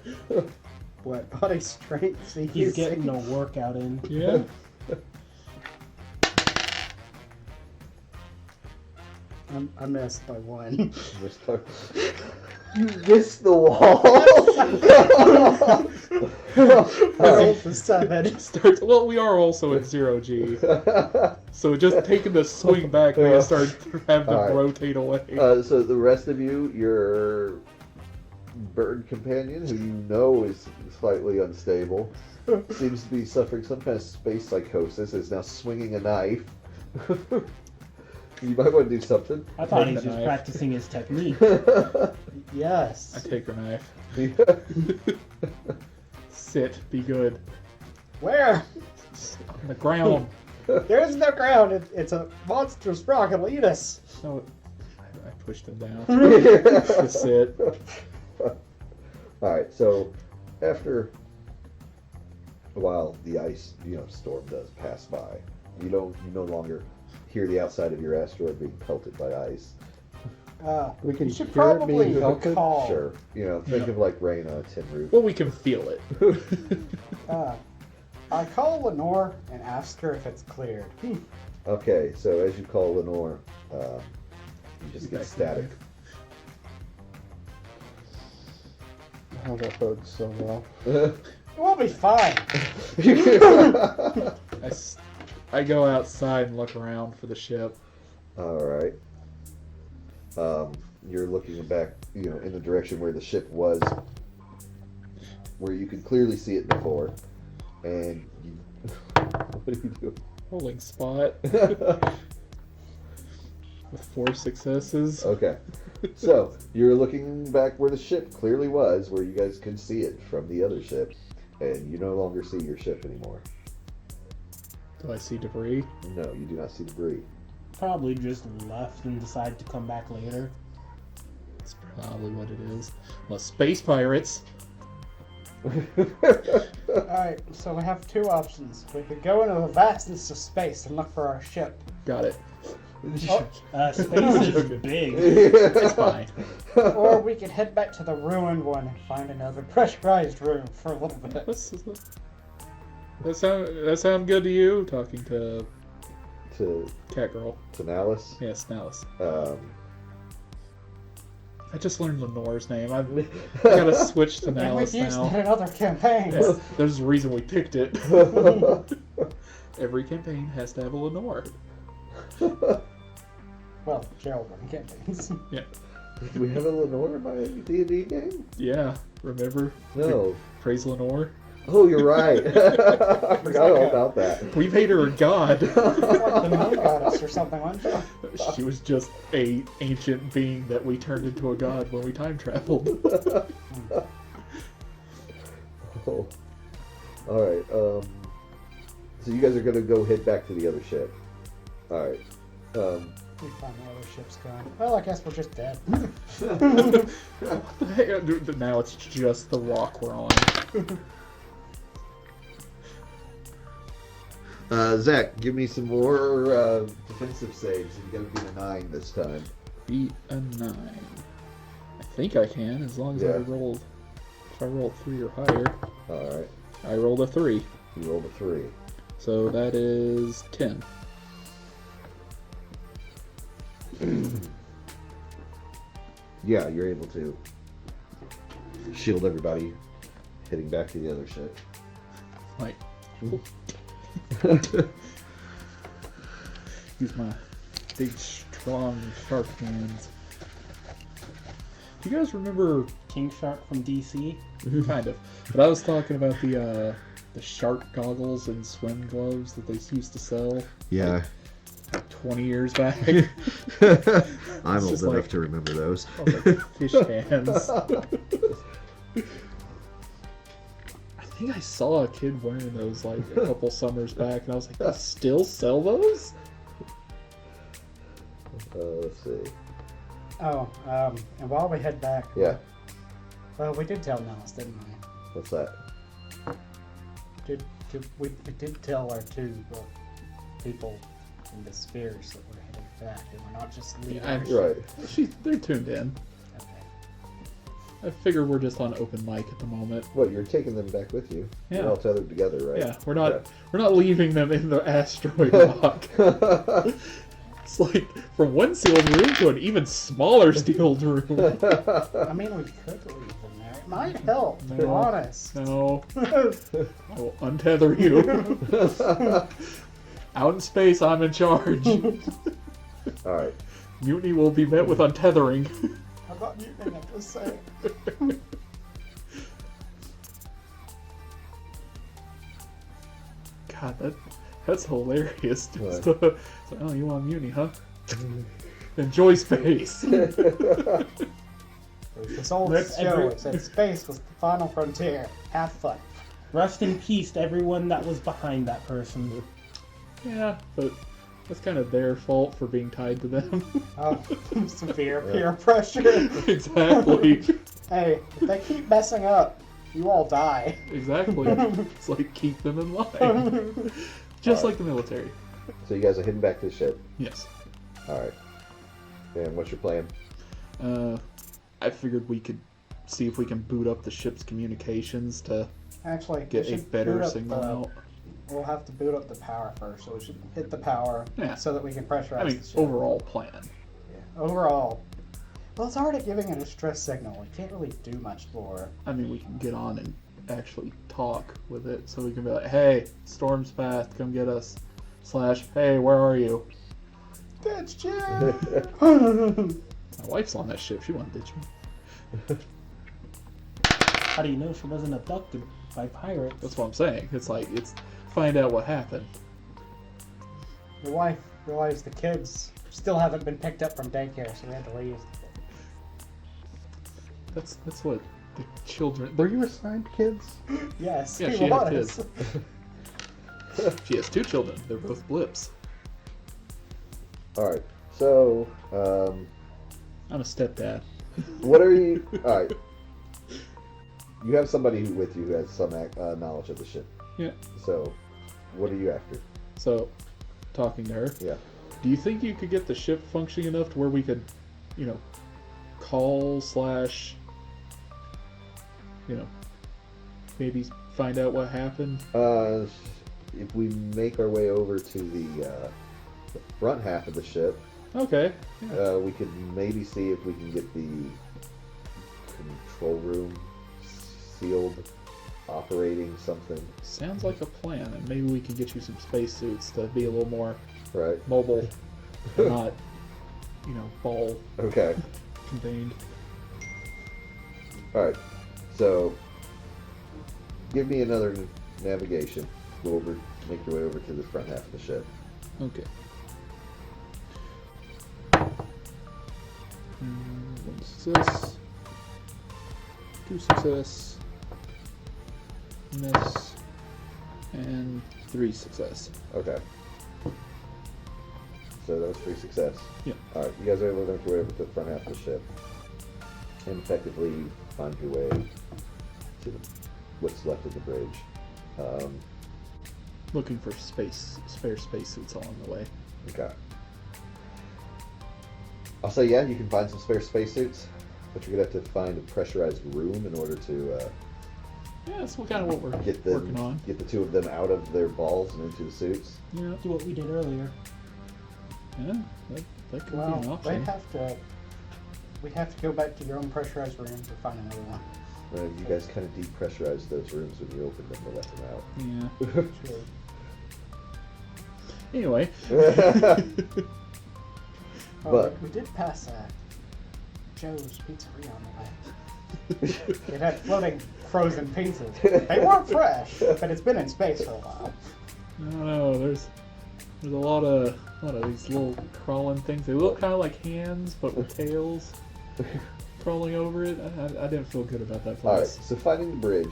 what? Body strength. So He's getting a workout in. Yeah. I missed by 1. You missed the wall. I rolled for 7. Starts, well, we are also at 0G. So just taking the swing back, we just start having to Alright. rotate away. So the rest of you, your bird companion, who you know is slightly unstable, seems to be suffering some kind of space psychosis, is now swinging a knife. You might want to do something. I thought he Take was the just knife. practicing his technique. Yes. I take her knife. Sit. Be good. Where? On the ground. There is no ground. It's a monstrous rock. It'll eat us. No, I pushed him down. Just sit. Alright, so after a while, the ice, storm does pass by. You no longer hear the outside of your asteroid being pelted by ice. We can You should hear it probably being pelted. call. Sure. Think of like rain on a tin roof. Well, we can feel it. I call Lenore and ask her if it's cleared. Okay, so as you call Lenore, you just get static. Oh, that bodes so well. We'll be fine. I go outside and look around for the ship. Alright. You're looking back, in the direction where the ship was, where you could clearly see it before. And what do you do? Rolling spot with 4 successes. Okay. So, you're looking back where the ship clearly was, where you guys could see it from the other ship, and you no longer see your ship anymore. Do I see debris? No, you do not see debris. Probably just left and decided to come back later. That's probably what it is. Well, space pirates. Alright, so we have 2 options. We could go into the vastness of space and look for our ship. Got it. Space is big. It's fine. Or we could head back to the ruined one and find another pressurized room for a little bit. That sound good to you? Talking to To Catgirl. Nallis. Yes, Nallis. I I just learned Lenore's name. I gotta switch to And Nallis we've used now. that in other campaigns. Yes, there's a reason we picked it. Every campaign has to have a Lenore. Well, Gerald run campaigns. Yeah. Do we have a Lenore in my D&D game? Yeah. Remember? No. Praise Lenore. Oh, you're right. I forgot all about that. We made her a god. Like the moon goddess or something, wasn't she? She was just a ancient being that we turned into a god when we time traveled. Oh. Alright, so you guys are gonna go head back to the other ship. Alright. We find the other ship's gone. Well, I guess we're just dead. Now it's just the rock we're on. Zach, give me some more defensive saves. You gotta beat a 9 this time. Beat a 9. I think I can, as long as Yeah. if I roll 3 or higher. Alright. I rolled a 3. You rolled a 3. So that is 10. Yeah, you're able to shield everybody heading back to the other ship. Like, use my big, strong shark hands. Do you guys remember? King Shark from DC. Kind of. But I was talking about the shark goggles and swim gloves that they used to sell Yeah. 20 years back. I'm It's old just enough like- to remember those. Like fish hands. I think I saw a kid wearing those like a couple summers back, and I was like, "They still sell those?" Let's see. Oh, and while we head back, Yeah, well, we did tell Nellis, didn't we? what's that? We did tell our 2 people in the spheres that we're heading back, and we're not just leaving. Yeah, our Right. ship. They're tuned in. Okay. I figure we're just on open mic at the moment. What, you're taking them back with you? Yeah. You're all tethered together, right? Yeah, we're not leaving them in the asteroid rock. Yeah. It's like from one sealed room to an even smaller sealed room. I mean, we could leave them there. It might help, to be No. honest. No, I will untether you. Out in space, I'm in charge. All right. Mutiny will be met with untethering. I'm not mutiny, I'm just saying. God, that's hilarious. Just, What? it's like, oh, you want mutiny, huh? Enjoy space. This old Rip show, every- it said space was the final frontier. Have fun. Rest in peace to everyone that was behind that person. Yeah, but that's kind of their fault for being tied to them. Oh, severe peer pressure. Exactly. Hey, if they keep messing up, you all die. Exactly. It's like keep them in line. Just like the military. So you guys are heading back to the ship. Yes. All right. And what's your plan? I figured we could see if we can boot up the ship's communications to Actually, get we a should better boot up signal the- out. We'll have to boot up the power first, so we should hit the power Yeah. so that we can pressurize I mean, the ship. overall plan. Yeah. Overall. Well, it's already giving it a stress signal. We can't really do much more. I mean, we can get on and actually talk with it, so we can be like, "Hey, storm's past, come get us." / "Hey, where are you?" Bitch, My wife's on that ship. She won't ditch me. How do you know she wasn't abducted by pirates? That's what I'm saying. It's like it's find out what happened. Your wife realized the kids still haven't been picked up from daycare, so we had to leave. That's what the children. Were you assigned kids? Yes, Yeah, he she had was. kids. She has 2 children. They're both blips. All right. So, I'm a stepdad. what are you? All right. You have somebody with you who has some knowledge of the ship. Yeah. So, what are you after? So, talking to her. Yeah. Do you think you could get the ship functioning enough to where we could, call / maybe find out what happened? If we make our way over to the front half of the ship, Okay. Yeah. we could maybe see if we can get the control room sealed, operating something. Sounds like a plan, and maybe we can get you some spacesuits to be a little more Right. mobile, and not, ball Okay. contained. All right. So, give me another navigation. Go over, make your way over to the front half of the ship. Okay. 1 success, 2 success, miss, and 3 success. Okay. So that was 3 success. Yeah. All right. You guys are able to make your way over to the front half of the ship and effectively find your way to what's left of the bridge. Looking for spare spacesuits along the way. Okay. I'll say, yeah, you can find some spare spacesuits, but you're gonna have to find a pressurized room in order to Yeah, that's kind of what we're get working on. the 2 of them out of their balls and into the suits. Yeah, Do what we did earlier. yeah, that could be an Well, option. we have to go back to your own pressurized room to find another one. You guys kind of depressurized those rooms when you opened them to let them out. Yeah. True. Anyway. Oh, But- we did pass Joe's Pizzeria on the way. It had floating frozen pizzas. They weren't fresh, but it's been in space for a while. I don't know. There's a lot of these little crawling things. They look kind of like hands, but with tails crawling over it. I didn't feel good about that All right. place. So finding the bridge,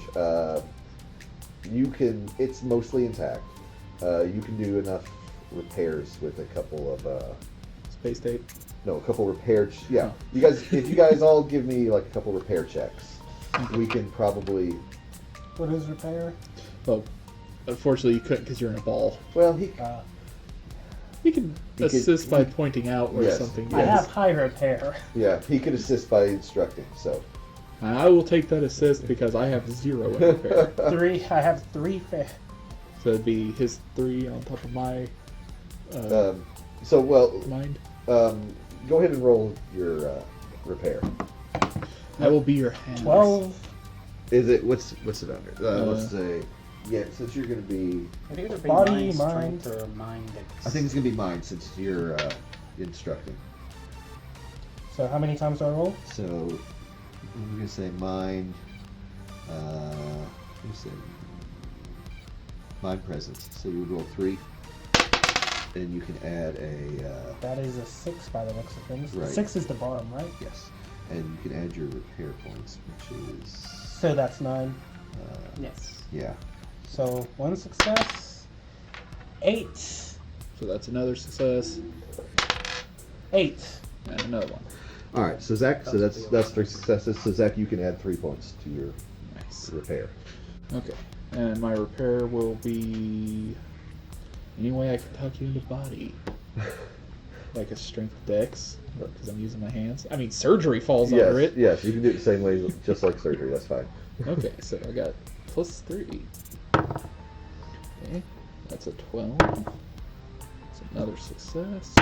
it's mostly intact. You can do enough repairs with a couple of Space tape. a couple repair. Yeah, Oh. you guys. If you guys all give me like a couple repair checks, we can probably. What is repair? Well, unfortunately you couldn't because you're in a ball. Well, He can assist by pointing out where Yes. something I is. have high repair. Yeah, he could assist by instructing. So I will take that assist because I have 0 in repair. I have 3 fair. So it'd be his 3 on top of my mind. Go ahead and roll your repair. I will be your hands. 12. Is it what's it under? Let's say since you're gonna be. It'd either be Body, mind mind. strength or mind. I think it's gonna be mine since you're instructing. So how many times do I roll? So I'm gonna say mind. Let me say mind presence. So you would roll 3, and you can add a. That is a 6 by the looks of things. Right. 6 is the bottom, right? Yes, and you can add your repair points, which is. So that's 9. Yes. Yeah. So 1 success. 8. So that's another success 8. and another one. All right. So Zach. So that's 3 successes. So Zach, you can add 3 points to your Nice. repair. Okay. And my repair will be any way I can talk you into body. Like a strength dex, because I'm using my hands. I mean, surgery falls under it. Yes, you can do it the same way, just like surgery. That's fine. Okay, so I got +3. Okay, that's a 12. That's another success.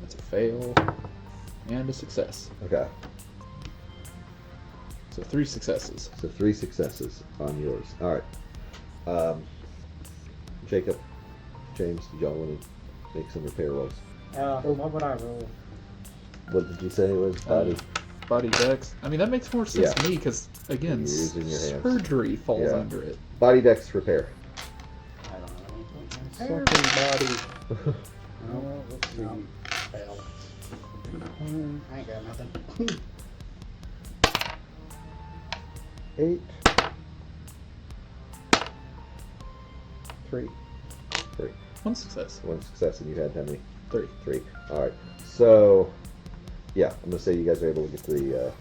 That's a fail. And a success. Okay. So 3 successes. So 3 successes on yours. All right. Jacob, James, did y'all want to make some repair rolls? What would I roll? What did you say it was? Body. Body dex. I mean, that makes more sense Yeah. to me because, again, You're using your hands. surgery falls Yeah. under it. Body dex repair. I don't know anything. Fucking body. No, let's see. Fail. I ain't got nothing. 8. 3. 3. 1 success. 1 success, and you had how many? 3. 3. All right. So, yeah, I'm gonna say you guys are able to get the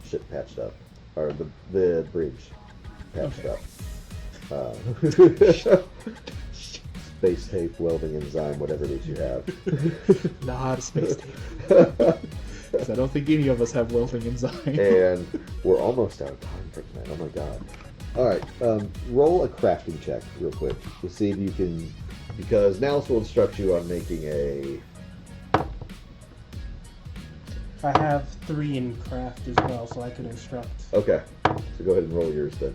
ship patched up, or the bridge patched up. Space tape, welding enzyme, whatever it is you have. Not a space tape. 'Cause I don't think any of us have welding enzyme. And we're almost out of time for tonight. Oh my god. Alright, roll a crafting check real quick to see if you can, because Nals will instruct you on making a. I have 3 in craft as well, so I could instruct. Okay, so go ahead and roll yours then.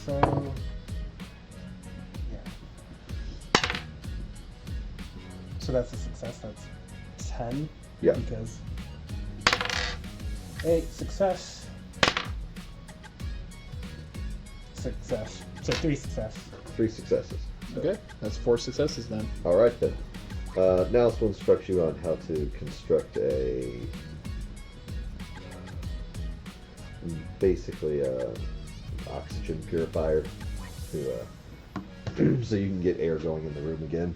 So, yeah. So that's a success. That's 10. Yeah. Because 8 success. Success. So 3 success. 3 successes. Okay, that's 4 successes then. Alright then. Nals will instruct you on how to construct basically a oxygen purifier to so you can get air going in the room again.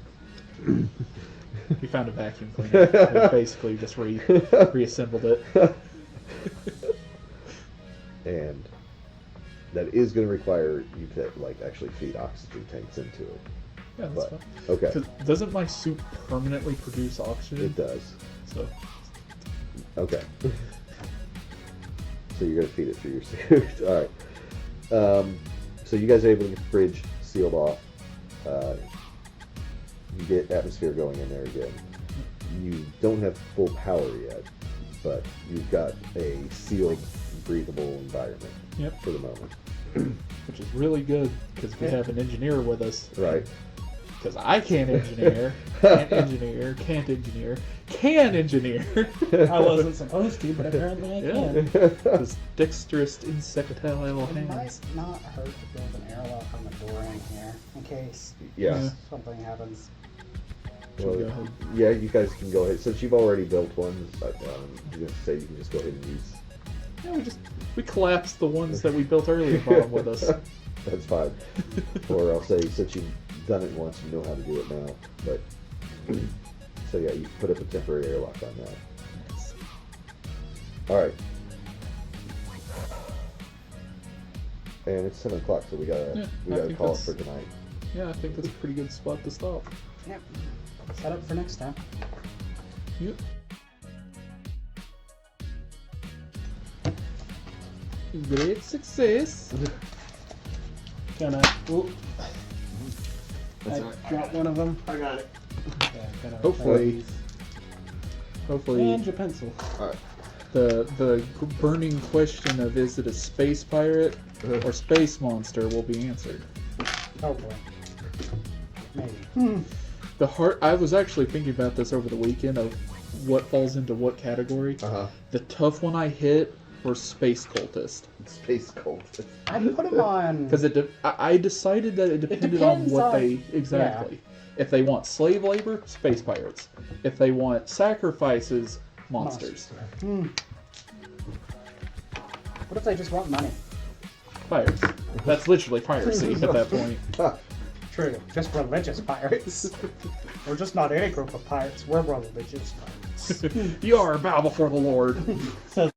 We found a vacuum cleaner. We basically just reassembled it. And that is going to require you to actually feed oxygen tanks into it. Yeah, that's But, fine. okay, 'Cause doesn't my suit permanently produce oxygen? it does. So Okay. So you're going to feed it through your suit. All right. So you guys are able to get the bridge sealed off. You get atmosphere going in there again. You don't have full power yet, but you've got a sealed, breathable environment Yep. for the moment. which is really good because we have an engineer with us. Right. Because I can't engineer, can't engineer, can't engineer, can engineer. I wasn't supposed to, but apparently I Yeah. can. His dexterous insectile It might hands. not hurt to build an airlock on the door in here in case Yeah. something happens. Should we Well, go ahead? yeah, you guys can go ahead. Since you've already built one, I'm going to say you can just go ahead and use. Yeah, we collapsed the ones that we built earlier and brought them with us. That's fine. Or I'll say, since you've done it once, you know how to do it now. But so yeah, you put up a temporary airlock on that. All right. And it's 7 o'clock, so we Yeah, gotta I think call it that's- for tonight. Yeah, I think that's a pretty good spot to stop. Yep. Set up for next time. Yep. Great success. Gonna. Oop. That's I all right. dropped one of them. I got it. Yeah, gotta Hopefully, hopefully And your pencil. the burning question of is it a space pirate or space monster will be answered. Oh boy. Maybe. I was actually thinking about this over the weekend of what falls into what category. The tough one I hit were space cultist. Space cult. I put them on. Because I decided that it depended on depends what on- they exactly. If they want slave labor, space pirates. If they want sacrifices, monsters. What if they just want money? Pirates. That's literally piracy at that point. True. Just religious pirates. We're just not any group of pirates. We're religious pirates. You are bow before the Lord. So